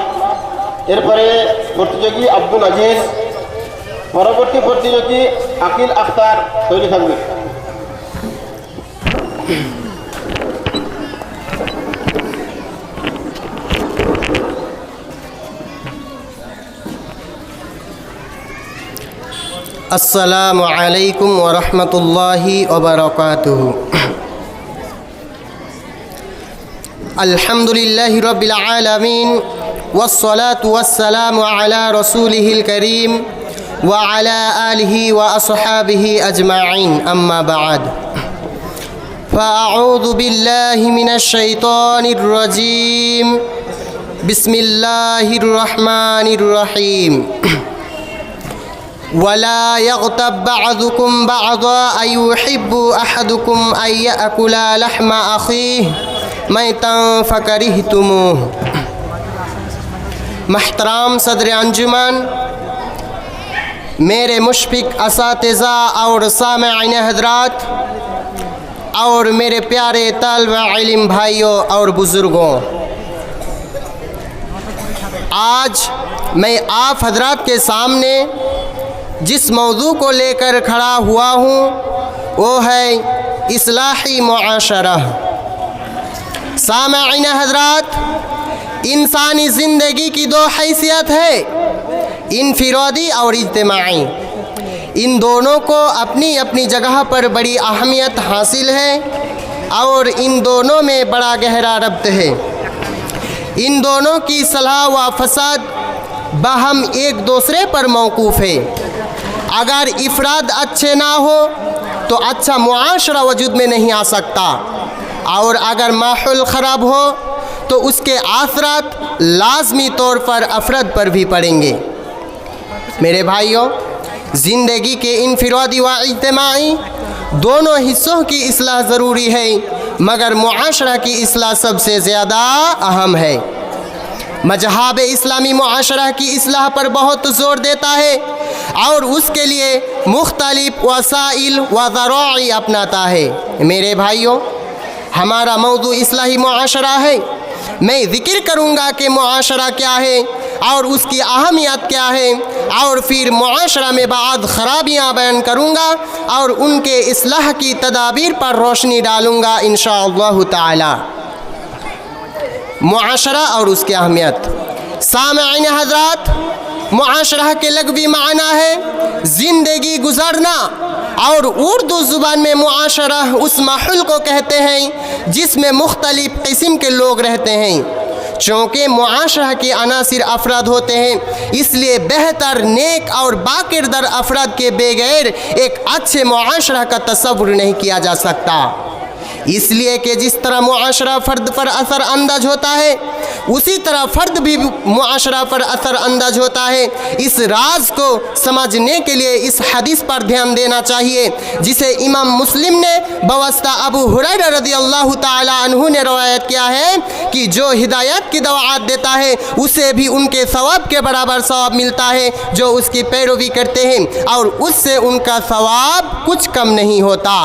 এরপরে প্রতিযোগী আব্দুল আজিজ, পরবর্তী প্রতিযোগী আকিল আখতার তৈরি থাকবে। अस्सलामु अलैकुम व रहमतुल्लाहि व बरकातुहू। अल्हम्दुलिल्लाहि रब्बिल आलमीन वस्सलातु वस्सलामु अला रसूलिहिल करीम व अला आलिहि व अस्हाबिहि अजमाइन अम्मा बाद फ़अऊज़ु बिल्लाहि मिनश शैतानिर रजीम बिस्मिल्लाहिर रहमानिर रहीम वला यग़्तब बअदुकुम बअदा अयुहिब्बु अहदुकुम अन यअकुला लहमा अख़ीहि मैतन फ़करिहतुमूह। महतराम सदर अंजुमन, मेरे मुशफ़िक़ असातिज़ा और सामिईन हज़रात और मेरे प्यारे तालिबे इल्म भाइयों और बुज़ुर्गों, आज मैं आप हज़रात के सामने जिस मौजू को लेकर खड़ा हुआ हूँ वो है इस्लाही मुआशरा। सामिईन हज़रात, इंसानी ज़िंदगी की दो हैसियत है, इनफिरादी और इज्तिमाई। इन दोनों को अपनी अपनी जगह पर बड़ी अहमियत हासिल है और इन दोनों में बड़ा गहरा रब्त है। इन दोनों की सलाह व फसाद बाहम एक दूसरे पर मौकूफ़ है। अगर इफ़राद अच्छे ना हो तो अच्छा मुआशरा वजूद में नहीं आ सकता, और अगर माहौल ख़राब हो तो उसके आसरात लाजमी तौर पर अफराद पर भी पड़ेंगे। मेरे भाइयों, ज़िंदगी के इनफिरादी व इज्तिमाई दोनों हिस्सों की इस्लाह ज़रूरी है, मगर मुआशरा की इस्लाह सबसे ज़्यादा अहम है। मज़हब इस्लामी मुआशरा की इस्लाह पर बहुत ज़ोर देता है और उसके लिए मुख्तलिफ वसाइल व ज़राई अपनाता है। मेरे भाइयों, हमारा मौजू इस्लाही मुआशरा है। मैं ज़िक्र करूँगा कि मुआशरा क्या है और उसकी अहमियत क्या है, और फिर मुआशरा में बाद ख़राबियाँ बयान करूँगा और उनके इस्लाह की तदाबीर पर रोशनी डालूँगा इंशाअल्लाह ताला। मुआशरा और उसकी अहमियत। सामिईन हज़रात, मुआशरा के लगवी माना है ज़िंदगी गुज़रना, और उर्दू ज़ुबान में मुआशरा उस माहौल को कहते हैं जिसमें मुख्तलिफ़ किस्म के लोग रहते हैं। चूँकि मुआशरा के अनासिर अफराद होते हैं, इसलिए बेहतर, नेक और बाकिरदार अफराद के बगैर एक अच्छे मुआशरा का तसव्वुर नहीं किया जा सकता। इसलिए कि जिस तरह मुआशरा फ़र्द पर असर अंदाज होता है, उसी तरह फ़र्द भी मुआशरा पर असर अंदाज होता है। इस राज को समझने के लिए इस हदीस पर ध्यान देना चाहिए जिसे इमाम मुस्लिम ने बवस्ता अबू हुरैरा रज़ियल्लाहु ताला अन्हु ने रवायत किया है कि जो हिदायत की दवात देता है उसे भी उनके सवाब के बराबर सवाब मिलता है जो उसकी पैरवी करते हैं, और उससे उनका सवाब कुछ कम नहीं होता।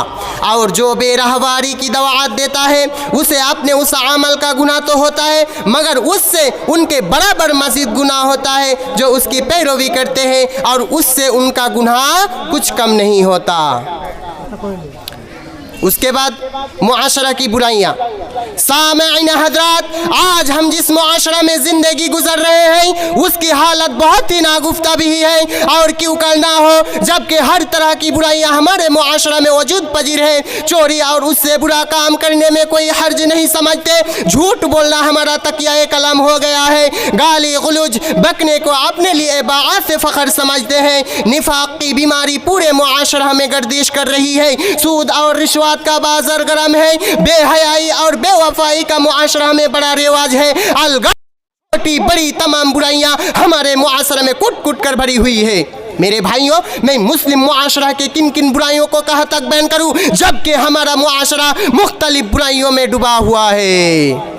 और जो बेरहवारी की दवात देता है उसे अपने उस अमल का गुनाह तो होता है, मगर उससे उनके बराबर मज़ीद गुनाह होता है जो उसकी पैरवी करते हैं, और उससे उनका गुनाह कुछ कम नहीं होता। उसके बाद मुआशरा की बुराइयाँ। सामिईन हज़रात, आज हम जिस मुआशरा में ज़िंदगी गुजर रहे हैं उसकी हालत बहुत ही नागुफ्ता भी है, और क्यों करना हो जबकि हर तरह की बुराइयाँ हमारे मुआशरा में वजूद पजीर है। चोरी और उससे बुरा काम करने में कोई हर्ज नहीं समझते। झूठ बोलना हमारा तकिया कलम हो गया है। गाली गुलूज बकने को अपने लिए बात से फ़ख्र समझते हैं। निफाक की बीमारी पूरे मुआशरा में गर्दिश कर रही है। सूद और रिश्वत का बाजार गर्म है। बेहयाई और बेवफाई का मुआशरा में बड़ा रिवाज है। अलगटी बड़ी तमाम बुराइयां हमारे मुआशरा में कुट कुट कर भरी हुई है। मेरे भाइयों, मैं मुस्लिम मुआशरा के किन किन बुराइयों को कहाँ तक बयान करूं जबकि हमारा मुआशरा मुख्तलिफ बुराइयों में डूबा हुआ है।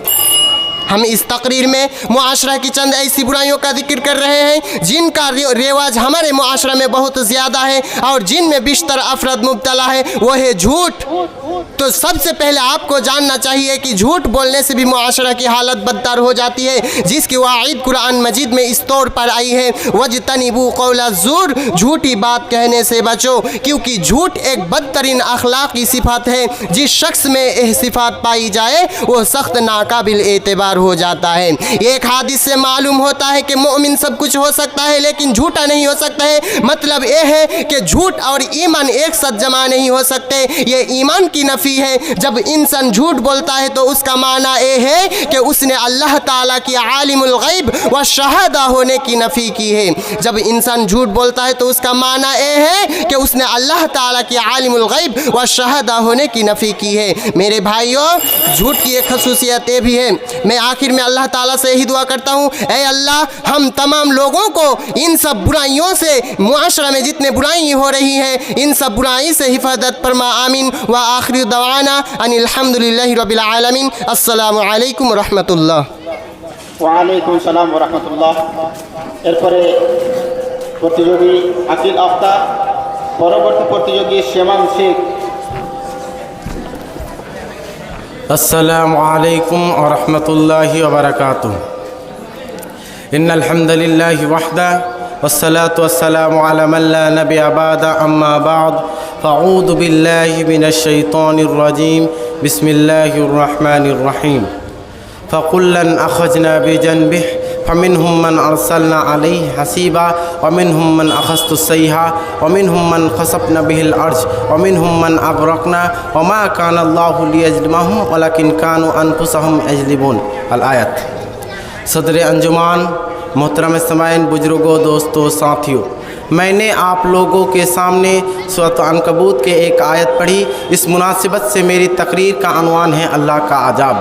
हम इस तकरीर में मुआशरा की चंद ऐसी बुराइयों का जिक्र कर रहे हैं जिनका रिवाज हमारे मुआशरा में बहुत ज़्यादा है और जिनमें बिश्तर अफराद मुब्तला है, वो है झूठ। तो सबसे पहले आपको जानना चाहिए कि झूठ बोलने से भी मुआशरा की हालत बदतर हो जाती है, जिसकी वाइद कुरान मजीद में इस तौर पर आई है, वजतनिबू कौला ज़ूर, झूठी बात कहने से बचो, क्योंकि झूठ एक बदतरीन अखलाकी सिफात है। जिस शख्स में यह सिफात पाई जाए वो सख्त नाकाबिल एतबार पार हो जाता है। एक हादिस से मालूम होता है कि मोमिन सब कुछ हो सकता है लेकिन झूठा नहीं हो सकता है। मतलब ये है कि झूठ और ईमान एक साथ जमा नहीं हो सकते, ये ईमान की नफ़ी है। जब इंसान झूठ बोलता है तो उसका माना ये है कि उसने अल्लाह ताला की आलिमुल गैब व शहादा होने की नफ़ी की है। जब इंसान झूठ बोलता है तो उसका माना ये है कि उसने अल्लाह ताला की आलिमुल गैब व शहादा होने की नफ़ी की है। मेरे भाइयों, झूठ की एक खसूसियत ये भी है। मैं आखिर में अल्लाह ताला से यही दुआ करता हूँ, ऐ अल्लाह हम तमाम लोगों को इन सब बुराइयों से, मुआशरा में जितने बुराई हो रही है, इन सब बुराई से हिफाजत फरमा। आमीन व आखिर दवाना अनिल हम्दुलिल्लाहि रब्बिल आलमीन। अस्सलामु अलैकुम व रहमतुल्लाह। ওয়ালাইকুম সালাম ওয়া রাহমাতুল্লাহ। এরপরে প্রতিযোগী আকিল আফতাব, পরবর্তী প্রতিযোগী শেমান শেখ। अस्सलामु अलैकुम व रहमतुल्लाहि व बरकातुहू। इन्नल हम्दुलिल्लाहि वहदा वस्सलातु वस्सलामु अला मन ला नबिय्य बअदा अम्मा बअद फ़अऊज़ु बिल्लाहि मिनश शैतानिर रजीम बिस्मिल्लाहिर रहमानिर रहीम। फ़कुल्लन अख़ज़ना बिजन्बिहि फ़मिन्हुम मन अरसलना अलैहि हसीबा व मिन्हुम मन अख़ज़तु सैहा व मिन्हुम मन ख़सफ़ना बिहिल अर्ज़ व मिन्हुम मन अग़रक़ना व मा कान अल्लाहु लियज़लिमहुम वलकिन कानू अनफुसहुम यज़लिमून। अल आयत। सदर अंजुमान, मोहतरम समाईन, बुजुर्गों, दोस्तों, साथियों, मैंने आप लोगों के सामने सूरत अनकबूत के एक आयत पढ़ी। इस मुनासिबत से मेरी तकरीर का अनवान है अल्लाह का अजाब।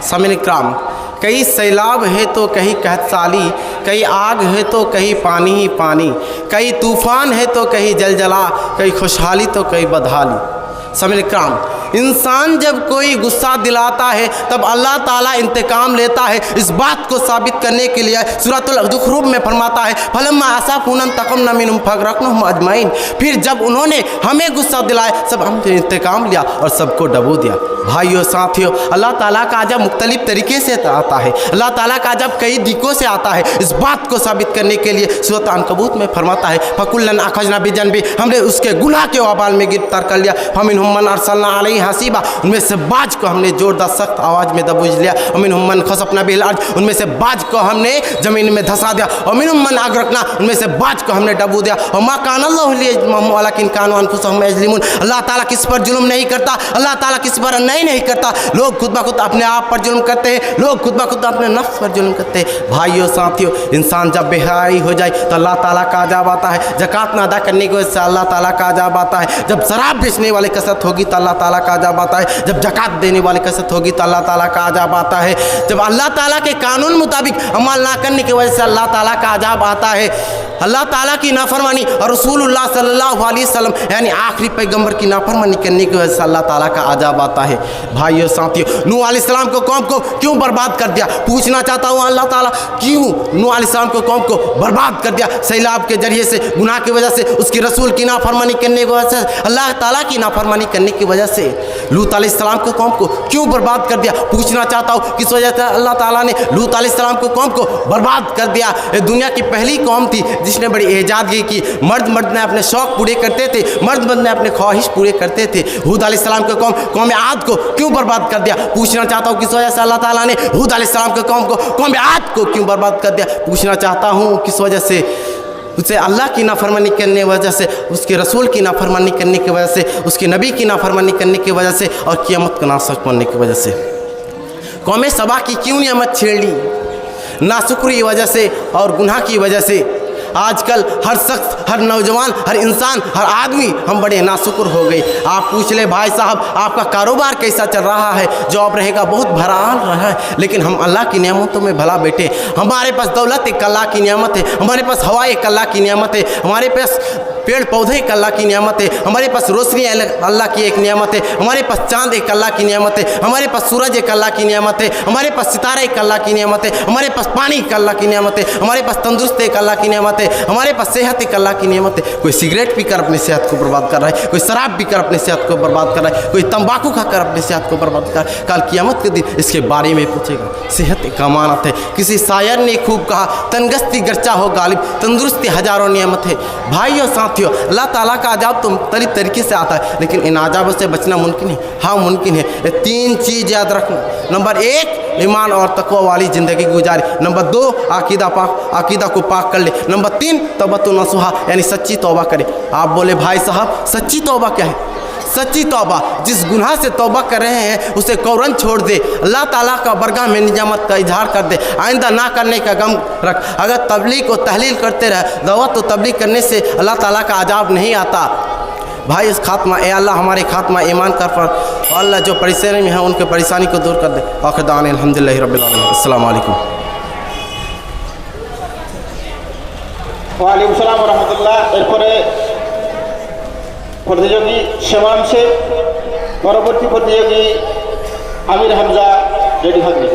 सामीन इकराम, कहीं सैलाब है तो कहीं कहत साली, कहीं आग है तो कहीं पानी ही पानी, कहीं तूफ़ान है तो कहीं जलजला, कहीं खुशहाली तो कहीं बदहाली। सामीन इकराम, इंसान जब कोई गुस्सा दिलाता है तब अल्लाह ताला इंतकाम लेता है। इस बात को साबित करने के लिए सूरतुल ज़ुखरूफ में फरमाता है, फलम्मा आसाफूना इंतक़मना मिनहुम फ़अग़रक़नाहुम अजमईन। फिर जब उन्होंने हमें गुस्सा दिलाया, सब हमने इंतकाम लिया और सबको डबो दिया। भाइयों, साथियों, अल्लाह ताला का अज़ब मुख्तलिफ़ तरीके से आता है। अल्लाह ताला का अज़ब कई दिक्कों से आता है। इस बात को साबित करने के लिए सूरत अनकबूत में फरमाता है, फ़कुल्लन अख़ज़ना बिजन्बि, हमने उसके गुनाह के वबाल में गिरफ्तार कर लिया। फ़मिन्हुम मन अरसलना अलैहि हसीबा, उनमें से बाज को हमने जोरदार सख्त आवाज़ में दबोच लिया। और मिन्हुम मन ख़सफ़ना बिहिल अर्ज़, उनमें से बाज को हमने ज़मीन में धंसा दिया। और मिन्हुम मन अग़रक़ना, उनमें से बाज को हमने डबो दिया। और मा कान अल्लाहु लियज़लिमहुम वलकिन कानू अनफुसहुम यज़लिमून। अल्लाह ताला किस पर जुल्म नहीं करता, अल्लाह ताला किस पर अन्याय नहीं करता। लोग खुद ब खुद अपने आप पर जुल्म करते हैं, लोग खुद ब खुद अपने नफ्स पर जुल्म करते हैं। भाइयों, साथियों, इंसान जब बेहयाई हो जाए तो अल्लाह ताला का अज़ाब आता है। ज़कात न अदा करने की वजह से अल्लाह ताला का अज़ाब आता है। जब शराब बेचने वाले कसरत होगी तो अल्लाह ताला का अज़ाब आता है। जब ज़कात देने वाली कसरत होगी तो अल्लाह ताला का अज़ाब आता है। जब अल्लाह ताला के कानून मुताबिक अमल ना करने की वजह से अल्लाह ताला का अज़ाब आता है। अल्लाह ताला की नाफरमानी और रसूलुल्लाह सल्लल्लाहु अलैहि वसल्लम यानी आखिरी पैगंबर की नाफरमानी करने की वजह से अल्लाह ताला का अज़ाब आता है। भाइयों, साथियों, नूह अलैहिस्सलाम को कौम को क्यों बर्बाद कर दिया? पूछना चाहता हूँ, अल्लाह ताला क्यों नूह अलैहिस्सलाम को कौम को बर्बाद कर दिया? सैलाब के जरिए से, गुनाह की वजह से, उसके रसूल की नाफरमानी करने की वजह से, अल्लाह ताला की नाफरमानी करने की वजह से लूत अलैहिस्सलाम को कौम को क्यों बर्बाद कर दिया? पूछना चाहता हूँ, किस वजह से अल्लाह ताला ने लूत अलैहिस्सलाम को कौम को बर्बाद कर दिया? दुनिया की पहली कौम थी जिसने बड़ी एजादगी की। मर्द ने अपने शौक़ पूरे करते थे, मर्द ने अपने ख्वाहिश पूरे करते थे। हूद अलैहिस्सलाम को कौम आद को क्यों बर्बाद कर दिया? पूछना चाहता हूँ, किस वजह से अल्लाह ताला ने हूद अलैहिस्सलाम को कौम आद को क्यों बर्बाद कर दिया? पूछना चाहता हूँ, किस वजह से उसे अल्लाह की नाफरमानी करने की वजह से, उसके रसूल की नाफरमानी करने की वजह से, उसके नबी की नाफरमानी करने की वजह से और क़यामत को नासक करने की वजह से कौम सबा की क्यों नियामत छेड़ ली? नाशुक्री की वजह से और गुनाह की वजह से आजकल हर शख्स, हर नौजवान, हर इंसान, हर आदमी हम बड़े नाशुक्र हो गए। आप पूछ ले भाई साहब, आपका कारोबार कैसा चल रहा है? जॉब रहेगा बहुत भराल रहा है, लेकिन हम अल्लाह की नियामतों में भला बैठे। हमारे पास दौलत एक अल्लाह की नियामत है, हमारे पास हवा एक अल्लाह की नियामत है, हमारे पास पेड़ पौधे एक अल्लाह की नियामत है, हमारे पास रोशनी अल्लाह की एक नियामत है, हमारे पास चाँद एक अल्लाह की नियामत है, हमारे पास सूरज एक अल्लाह की नियामत है, हमारे पास सितारा एक अल्लाह की नियामत है, हमारे पास पानी एक अल्लाह की नियामत है, हमारे पास तंदुरुस्त एक अल्लाह की नियामत है, हमारे पास सेहत एक अल्लाह की नियामत है। कोई सिगरेट पीकर अपनी सेहत को बर्बाद कर रहा है, कोई शराब पीकर अपनी सेहत को बर्बाद कर रहा है, कोई तंबाकू खाकर अपनी सेहत को बर्बाद कर रहा है। कल क़यामत के दिन इसके बारे में पूछेगा। सेहत एक अमानत है। किसी शायर ने खूब कहा, तंदुरुस्ती गर्चा हो गालिब, तंदुरुस्ती हजारों नियामत है। भाइयों, साथियों, अल्लाह ताला का अजाब तो मुख्तलिफ तरीके से आता है, लेकिन इन अजाबों से बचना मुमकिन है। हाँ, मुमकिन है। ये तीन चीज़ याद रखना। नंबर एक, ईमान और तकवा वाली ज़िंदगी गुजारे। नंबर 2, आकीदा को पाक कर ले। नंबर 3, तौबतुन नसूहा यानी सच्ची तौबा करे। आप बोले भाई साहब सच्ची तौबा क्या है? सच्ची तौबा जिस गुनाह से तौबा कर रहे हैं उसे कौरन छोड़ दे, अल्लाह ताला का बरगाह में निजामत का इजहार कर दे, आइंदा ना करने का गम रख। अगर तबलीग और तहलील करते रहे, दावत और तबलीग करने से अल्लाह ताला का अजाब नहीं आता। भाई इस खात्मा ए अल्लाह हमारे खात्मा ईमान कर पर और अल्लाह जो परेशानी में है उनके परेशानी को दूर कर दे। आखिर दान अल्हम्दुलिल्लाहि रब्बिल आलमीन। अस्सलामु अलैकुम। ওয়ালাইকুম আসসালাম ওয়া রাহমাতুল্লাহ। এরপরে প্রতিযোগী শেমাম শেখ, পরবর্তী প্রতিযোগী আমির হামজা রেডি থাকবে।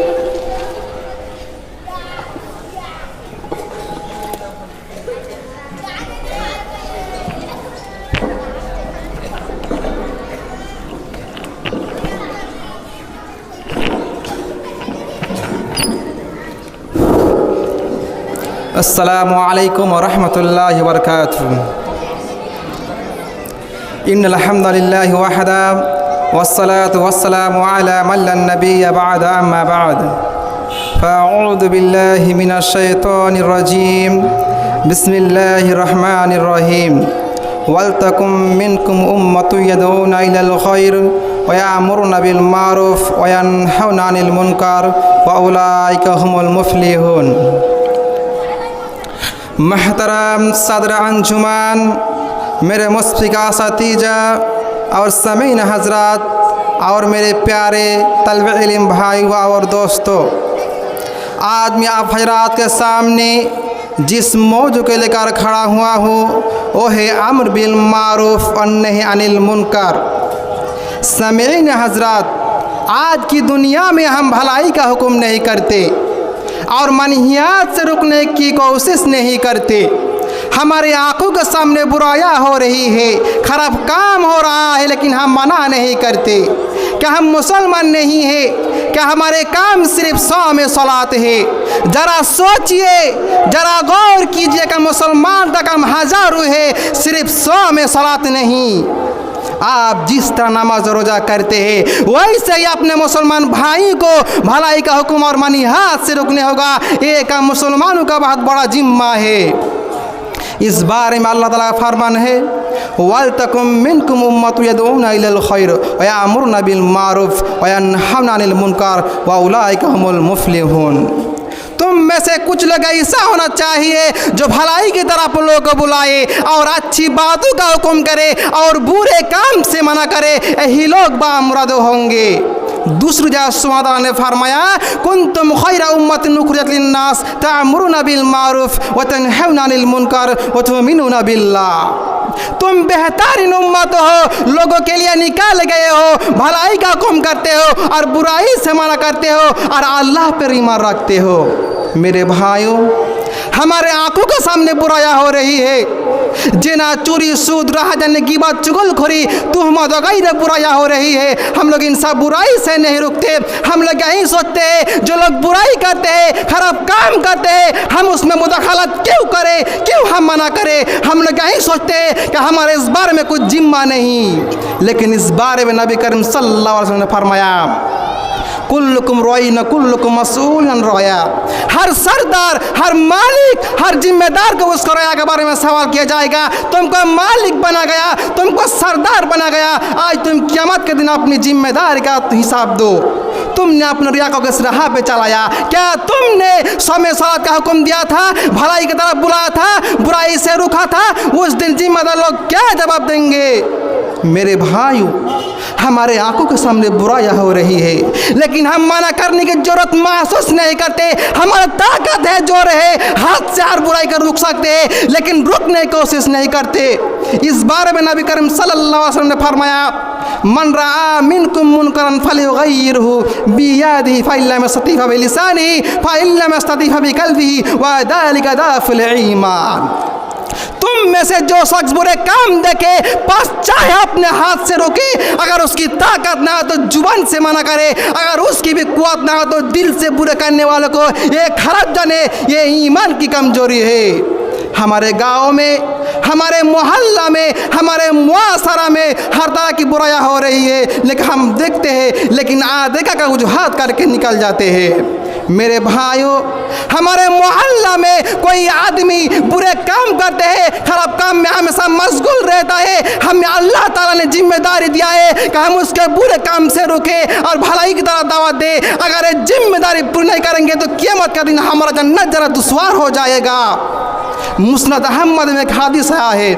अस्सलामु अलैकुम व रहमतुल्लाहि व बरकातुहू। इन्नल हम्दुलिल्लाहि वहदा वस्सलातु वस्सलामु अला मन ला नबिय्य बअद अम्मा बअद। फ़अऊज़ु बिल्लाहि मिनश शैतानिर रजीम। बिस्मिल्लाहिर रहमानिर रहीम। वलतकुम मिनकुम उम्मतुन यदऊना इलल खैर व यअमुरुना बिल मारूफ व यनहौना अनिल मुनकर व उलाइका हुमुल मुफ्लिहून। महतरम सदर अंजुमान, मेरे मुस्फिका सतीजा और समीन हजरात और मेरे प्यारे तलबे इल्म भाई और दोस्तों, आज मैं आप हजरात के सामने जिस मौजू के लेकर खड़ा हुआ हूँ वो है अम्र बिल मारूफ और नही अनिल मुनकर। समीन हजरात, आज की दुनिया में हम भलाई का हुक्म नहीं करते और मनहियात से रुकने की कोशिश नहीं करते। हमारे आंखों के सामने बुराइयां हो रही है, खराब काम हो रहा है, लेकिन हम मना नहीं करते। क्या हम मुसलमान नहीं है? क्या हमारे काम सिर्फ 100 में सलात है? जरा सोचिए, जरा गौर कीजिए कि मुसलमान तक हम हज़ारों है, सिर्फ 100 में सलात नहीं। आप जिस तरह नमाज रोज़ा करते हैं वैसे ही अपने मुसलमान भाई को भलाई का हुक्म और मनीहात से रोकने होगा। ये काम मुसलमानों का बहुत बड़ा जिम्मा है। इस बारे में अल्लाह ताला का फरमान है, वलतकुम मिनकुम उम्मतुन यदऊना इलल खैर व यअमुरुना बिल मारूफ व यनहौना अनिल मुनकर व उलाइका हुमुल मुफ्लिहून। तुम में से कुछ लोग ऐसा होना चाहिए जो भलाई की तरफ लोगों को बुलाए और अच्छी बातों का हुक्म करे और बुरे काम से मना करे, यही लोग बामुराद होंगे। दूसरी जगह सुबहान ने फरमाया, कुंतुम खैरा उम्मतिन उखरिजत लिन्नास तअमुरुना बिल मारूफ व तनहौना अनिल मुनकर व तुमिनुना बिल्लाह। तुम बेहतरीन उम्मत हो, लोगों के लिए निकाल गए हो, भलाई का हुक्म करते हो और बुराई से मना करते हो और अल्लाह पर ईमान रखते हो। मेरे भाइयों, हमारे आंखों के सामने बुराइयां हो रही है। जिना, चोरी, सूद, राहजनी, गिबत, चुगलखोरी, तुहमत वगैरह बुराइयां हो रही है। हम लोग इन सब बुराई से नहीं रुकते। हम लोग यही सोचते हैं जो लोग बुराई करते हैं, खराब काम करते हैं, हम उसमें मुदाखलत क्यों करें, क्यों हम मना करें। हम लोग यही सोचते हैं कि हमारे इस बारे में कुछ जिम्मा नहीं। लेकिन इस बारे में नबी करीम सल्लल्लाहु अलैहि वसल्लम ने फरमाया, कुल्लुकुम राइन कुल्लुकुम मसऊलन रया। हर सरदार, हर मालिक, हर जिम्मेदार को उसको रया के बारे में सवाल किया जाएगा। तुमको मालिक बना गया, तुमको सरदार बना गया, आज तुम क़यामत के दिन अपनी जिम्मेदारी का हिसाब दो। तुमने अपने रिया को किस राह पे चलाया? क्या तुमने समय सलात का हुक्म दिया था, भलाई की तरफ बुलाया था, बुराई से रुका था? उस दिन जिम्मेदार लोग क्या जवाब देंगे? मेरे भाइयों, हमारे आंखों के सामने बुराइयां हो रही है, लेकिन हम मना करने की जरूरत महसूस नहीं करते। हमारा ताकत है, जोर है, हाथ से हर बुराई कर रुक सकते हैं, लेकिन रुकने की कोशिश नहीं करते। इस बारे में नबी करीम सल्लल्लाहु अलैहि वसल्लम ने फरमाया, मन रआ मिनकुम मुनकरन फलयुगय्यिरहु बियदिही फ़इन लम यस्तति फ़बिलिसानिही फ़इन लम यस्तति फ़बिक़ल्बिही व ज़ालिका ज़अफ़ुल ईमान। तुम में से जो शख्स बुरे काम देखे बस चाहे अपने हाथ से रोके, अगर उसकी ताकत ना हो तो जुबान से मना करे, अगर उसकी भी कुव्वत ना हो तो दिल से बुरे करने वालों को ये खराब जाने, ये ईमान की कमजोरी है। हमारे गांव में, हमारे मोहल्ला में, हमारे मुआसरा में हर तरह की बुराइयां हो रही है, लेकिन हम देखते हैं लेकिन आदेखा का वजूहात करके निकल जाते हैं। मेरे भाइयों, हमारे मोहल्ला में कोई आदमी बुरे काम करते हैं, खराब काम में हमेशा मशगूल रहता है, हमें अल्लाह ताला ने जिम्मेदारी दिया है कि हम उसके बुरे काम से रुकें और भलाई की तरफ दावत दें। अगर ये जिम्मेदारी पूरी नहीं करेंगे तो क़यामत का दिन हमारा जन्नत जरा दुश्वार हो जाएगा। मुस्नद अहमद में एक हदीस आया है,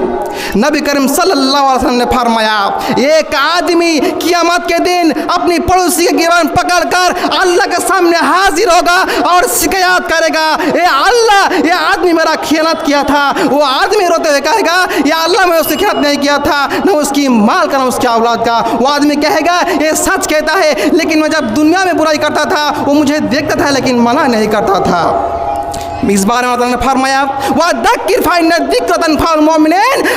नबी करीम सल्लल्लाहु अलैहि वसल्लम ने फरमाया, एक आदमी क़यामत के दिन अपनी पड़ोसी के गिरबान पकड़कर अल्लाह के सामने हाजिर होगा और शिकायत करेगा, ये अल्लाह, ये आदमी मेरा खियानत किया था। वो आदमी रोते हुए कहेगा, या अल्लाह मैं उसकी खियानत नहीं किया था, न उसकी माल का न उसकी औलाद का। वो आदमी कहेगा, ये सच कहता है, लेकिन मैं जब दुनिया में बुराई करता था वो मुझे देखता था लेकिन मना नहीं करता था। इस बारे में ने फरमाया,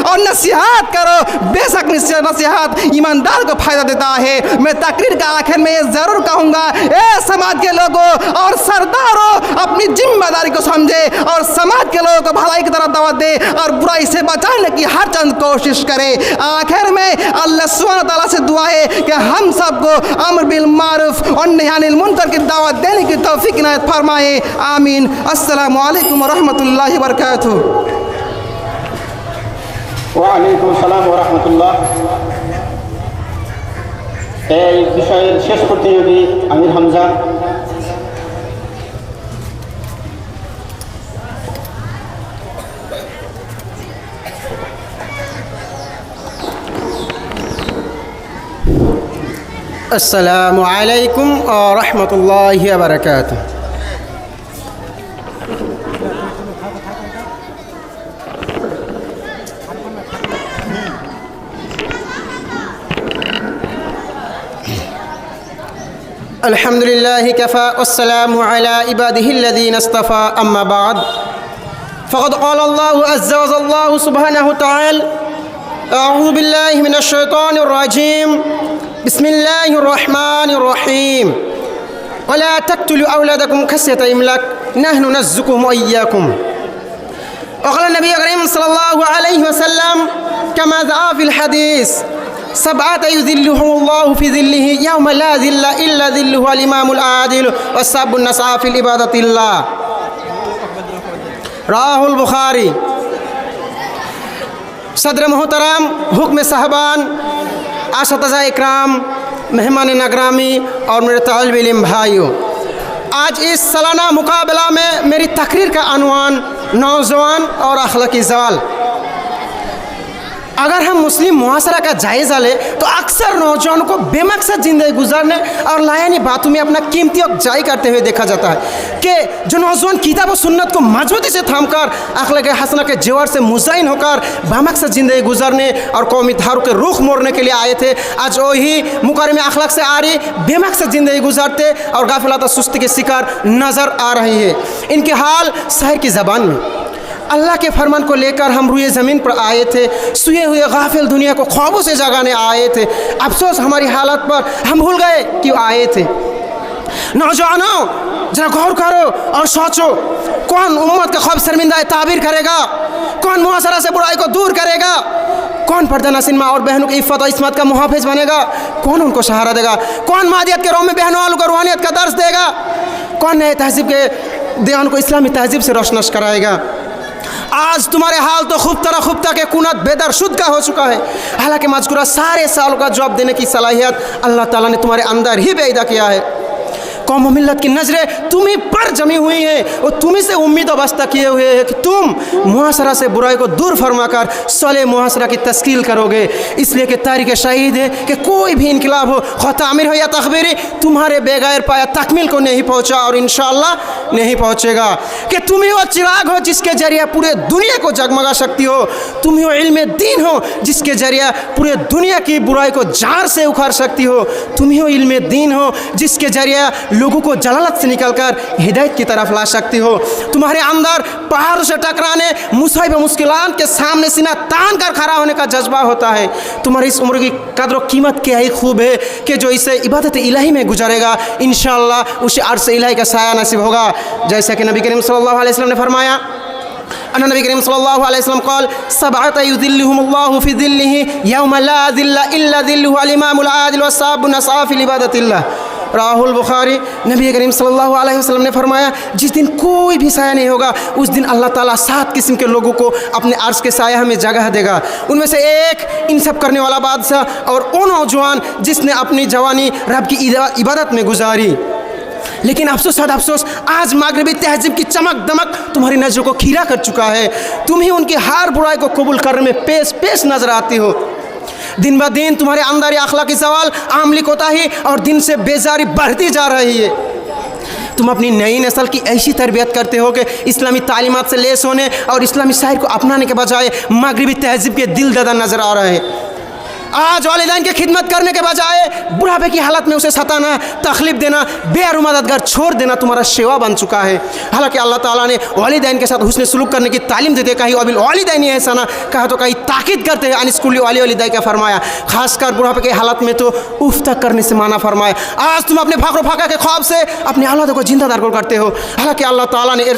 और नसीहत करो, बेशक नसीहत ईमानदार को फायदा देता है। मैं तकरीर का आखिर में ये ज़रूर कहूँगा, ए समाज के लोगों और सरदारों, अपनी जिम्मेदारी को समझे और समाज के लोगों को भलाई की तरफ दावत दे और बुराई से बचाने की हर चंद कोशिश करे। आखिर में अल्लाह सुब्हानहू व तआला से दुआ है कि हम सबको अम्र बिल मारूफ और नही अनिल मुनकर की दावत देने की तौफीक इनायत फरमाए। आमीन। अस्सलाम वालेकुम रहमतुल्लाहि व बरकातुहू। ওয়ালাইকুম আসসালাম ওয়া রাহমাতুল্লাহ। এই বিষয়ের শেষ প্রতিযোগী আমির হামজা। अस्सलामु अलैकुम व रहमतुल्लाहि व बरकातुहू। अल्हम्दुलिल्लाहि कफ़ा वस्सलामु अला इबादिहिल्लज़ीना इस्तफ़ा अम्मा बाद फ़क़द क़ाल अल्लाहु अज़्ज़ा व जल्ला सुब्हानहु तआला अऊज़ु बिल्लाहि मिनश शैतानिर रजीम बिस्मिल्लाहिर रहमानिर रहीम वला तक़्तुलू औलादकुम खश्यता इमलाक नहनु नर्ज़ुक़ुहुम व इय्याकुम वक़ाल नबी करीम सल्लल्लाहु अलैहि वसल्लम कमा ज़ा फ़िल हदीस सबअत युज़िल्लुहुमुल्लाहु फ़ी ज़िल्लिही यौम ला ज़िल्ला इल्ला ज़िल्लुहु अल इमामुल आदिल व सब्बुन नसअ फ़िल इबादतिल्लाह। राहुल बुखारी। सदर मोहतरम, हुक्म साहबान, आशतज़ा इकराम, मेहमान नगरामी और मेरे तालिब इल्म भाइयों, आज इस सालाना मुकाबला में मेरी तकरीर का अनवान नौजवान और अखलाकी ज़वाल। अगर हम मुस्लिम मुआसरा का जायज़ा लें तो अक्सर नौजवानों को बेमकसद ज़िंदगी गुजारने और लायानी बातों में अपना कीमती वक्त जाय करते हुए देखा जाता है कि जो नौजवान किताब और सुन्नत को मजबूती से थामकर अखलाक हसना के जेवर से मुज़ाइन होकर बेमकसद ज़िंदगी गुजारने और कौमी धारों के रुख मोड़ने के लिए आए थे, आज वही मुकर्रम अखलाक से आ रही बेमकसद ज़िंदगी गुजारते और गाफिलत सुस्ती के शिकार नज़र आ रही है। इनके हाल शहर की ज़बान में अल्लाह के फरमान को लेकर हम रुए ज़मीन पर आए थे, सोए हुए गाफिल दुनिया को ख्वाबों से जगाने आए थे। अफसोस हमारी हालत पर हम भूल गए क्यों आए थे। नौजवानों, जरा गौर करो और सोचो, कौन उम्मत का ख्वाब शर्मिंदा ताबीर करेगा, कौन मुआसरा से बुराई को दूर करेगा, कौन पर्दा नसीन माँ और बहनों की इफ़्फ़त और इस्मत का मुहाफ़िज़ बनेगा, कौन उनको सहारा देगा, कौन मादियत के रोम में बहनों वालों को रूहानियत का दर्स देगा, कौन नए तहज़ीब के दीवान को इस्लामी तहज़ीब से रोशनश कराएगा। आज तुम्हारे हाल तो खूबता के कुनत बेदर शुद्ध का हो चुका है। हालांकि मज़कूरा सारे सालों का जवाब देने की सलाहियत अल्लाह ताला ने तुम्हारे अंदर ही पैदा किया है। कौम मिल्लत की नज़रें तुम्हीं पर जमी हुई हैं और तुम्हीं से उम्मीद वास्ता किए हुए हैं कि तुम मुआसरा से बुराई को दूर फरमाकर सले मुआसरा की तस्कील करोगे। इसलिए कि तारीख़ शहीद है कि कोई भी इनकलाब हो, ख़्वाह तामीर हो या तखबीरी, तुम्हारे बेगैर पाया तकमील को नहीं पहुँचा और इंशाअल्लाह नहीं पहुँचेगा। कि तुम ही वो चिराग हो जिसके ज़रिए पूरे दुनिया को जगमगा सकती हो, तुम ही वो इल्म दीन हो जिसके ज़रिए पूरे दुनिया की बुराई को जार से उखाड़ सकती हो, तुम ही वो इल्म दीन हो जिसके ज़रिए लोगों को जलालत से निकलकर हिदायत की तरफ ला सकती हो। तुम्हारे अंदर पहाड़ों से टकराने, मुसीबत व मुश्किलात के सामने सीना तान कर खड़ा होने का जज्बा होता है। तुम्हारी इस उम्र की कदर व कीमत क्या ही खूब है कि जो इसे इबादत इलाही में गुजारेगा इंशाअल्लाह उसे अर्श इलाही का साया नसीब होगा। जैसा कि नबी करीम सल्लल्लाहु अलैहि वसल्लम ने फरमाया, अन्ना नबी करीम सल्लल्लाहु अलैहि वसल्लम क़ाल सबअत युज़िल्लुहुमुल्लाहु फ़ी ज़िल्लिही यौमा ला ज़िल्ला इल्ला ज़िल्लुहु अल इमामुल आदिल व शाबुन नशअ फ़ी इबादतिल्लाह। राहुल बुखारी। नबी करीम सल्लल्लाहु अलैहि वसल्लम ने फरमाया जिस दिन कोई भी साया नहीं होगा उस दिन अल्लाह ताला 7 किस्म के लोगों को अपने अर्श के साया में जगह देगा। उनमें से एक इंसाफ करने वाला बादशाह और वो नौजवान जिसने अपनी जवानी रब की इबादत में गुजारी। लेकिन अफसोस अफसोस आज मगरबी तहजीब की चमक दमक तुम्हारी नज़रों को खीरा कर चुका है। तुम ही उनकी हर बुराई को कबूल करने में पेश नजर आती हो। दिन ब दिन तुम्हारे अंदर ये अखलाकी सवाल आमली कोताही और दिन से बेजारी बढ़ती जा रही है। तुम अपनी नई नस्ल की ऐसी तरबियत करते हो कि इस्लामी तालीमात से लेस होने और इस्लामी शायर को अपनाने के बजाय मगरबी तहजीब के दिल दादा नज़र आ रहे हैं। आज वालिदैन की खिदमत करने के बजाय बुढ़ापे की हालत में उसे सताना, तकलीफ देना, बेअरू मददगार छोड़ देना तुम्हारा सेवा बन चुका है। हालांकि अल्लाह ताला ने वालिदैन के साथ हुस्न सुलूक करने की तालीम देते, कहीं अबिल वालिदैन एहसाना कहा तो कहीं ताकीद करते हैं अनिस्कुल्ली वालिदैन का फरमाया। खासकर बुढ़ापे की हालत में तो उफ तक करने से माना फरमाया। आज तुम अपने फाकरो फाका के ख्वाब से अपने औलादों को जिंदा दार करते हो। हालांकि अल्लाह ताला ने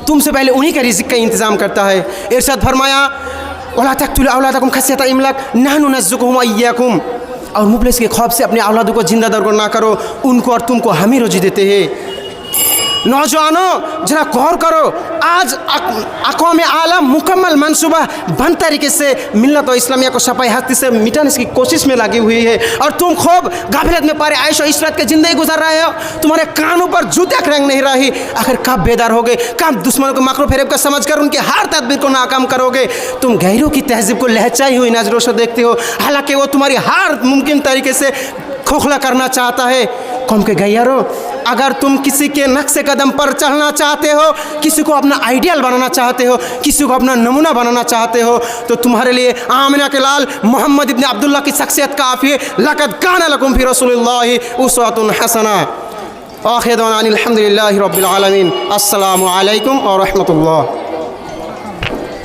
तुमसे पहले उन्हीं के रिज़्क़ का इंतज़ाम करता है। इरशाद फरमाया वला तक़्तुलू औलादकुम खश्यता इमलाक नहनु नर्ज़ुक़ुहुम व इय्याकुम। और मुफलिस के ख्वाब से अपने औलादों को जिंदा दरगुर ना करो, उनको और तुमको हम ही रोजी देते हैं। नौजवानों जरा गौर करो, आज अक़वाम आलम मुकम्मल मनसूबा बंद तरीके से मिल्लत और इस्लामिया को शपाई हस्ती से मिटाने की कोशिश में लगी हुई है और तुम खूब गाफिलत में पारे आयशो इशरत के ज़िंदगी गुजार रहे हो। तुम्हारे कानों पर जूते रंग नहीं रही। आखिर कब बेदार होगे, कब दुश्मनों को मकरू फेरेब का समझ कर उनके हर तदबीर को नाकाम करोगे। तुम गैरों की तहजीब को लहचाई हुई नज़रों से देखते हो, हालांकि वो तुम्हारी हर मुमकिन तरीके से खोखला करना चाहता है। कौम के गैरों, अगर तुम किसी के नक्शे कदम पर चलना चाहते हो, किसी को अपना आइडियल बनाना चाहते हो, किसी को अपना नमूना बनाना चाहते हो, तो तुम्हारे लिए आमिना के लाल मोहम्मद इब्न अब्दुल्ला की शख्सियत काफ़ी है। लक़द काना लकुम फ़ी रसूलिल्लाहि उस्वतुन हसना। आखिर दवाना अल्हम्दुलिल्लाहि रब्बिल आलमीन। अस्सलामु अलैकुम व रहमतुल्लाह।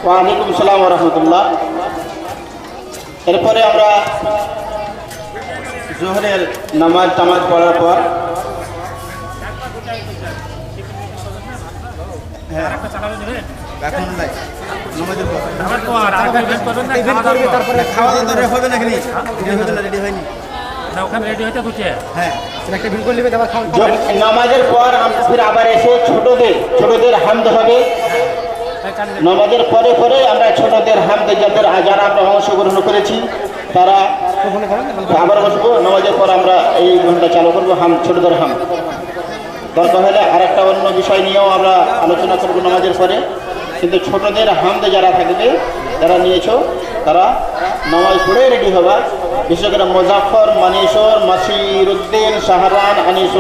ওয়ালাইকুম আসসালাম ওয়া রাহমাতুল্লাহ। এরপরে আমরা জোহরের নামাজ পড়ার পর নামাজের পর ফির আবার এসে ছোটদের হামদ হবে। নামাজের পরে আমরা ছোটদের হামদ যারা আমরা অংশগ্রহণ করেছি তারা আবার বসবো। নামাজের পর আমরা এই ঘন্টা চালু করবো ছোটদের হাম। দরকার হলে আরেকটা অন্য বিষয় নিয়েও আমরা আলোচনা করবো নামাজের পরে, কিন্তু ছোটদের হামদে যারা থাকবে, যারা নিয়েছো তারা নামাজ পড়ে রেডি হবা। বিশেষ করে মুজাফফর, মানিসর, মাসির উদ্দিন, শাহরান, আনিস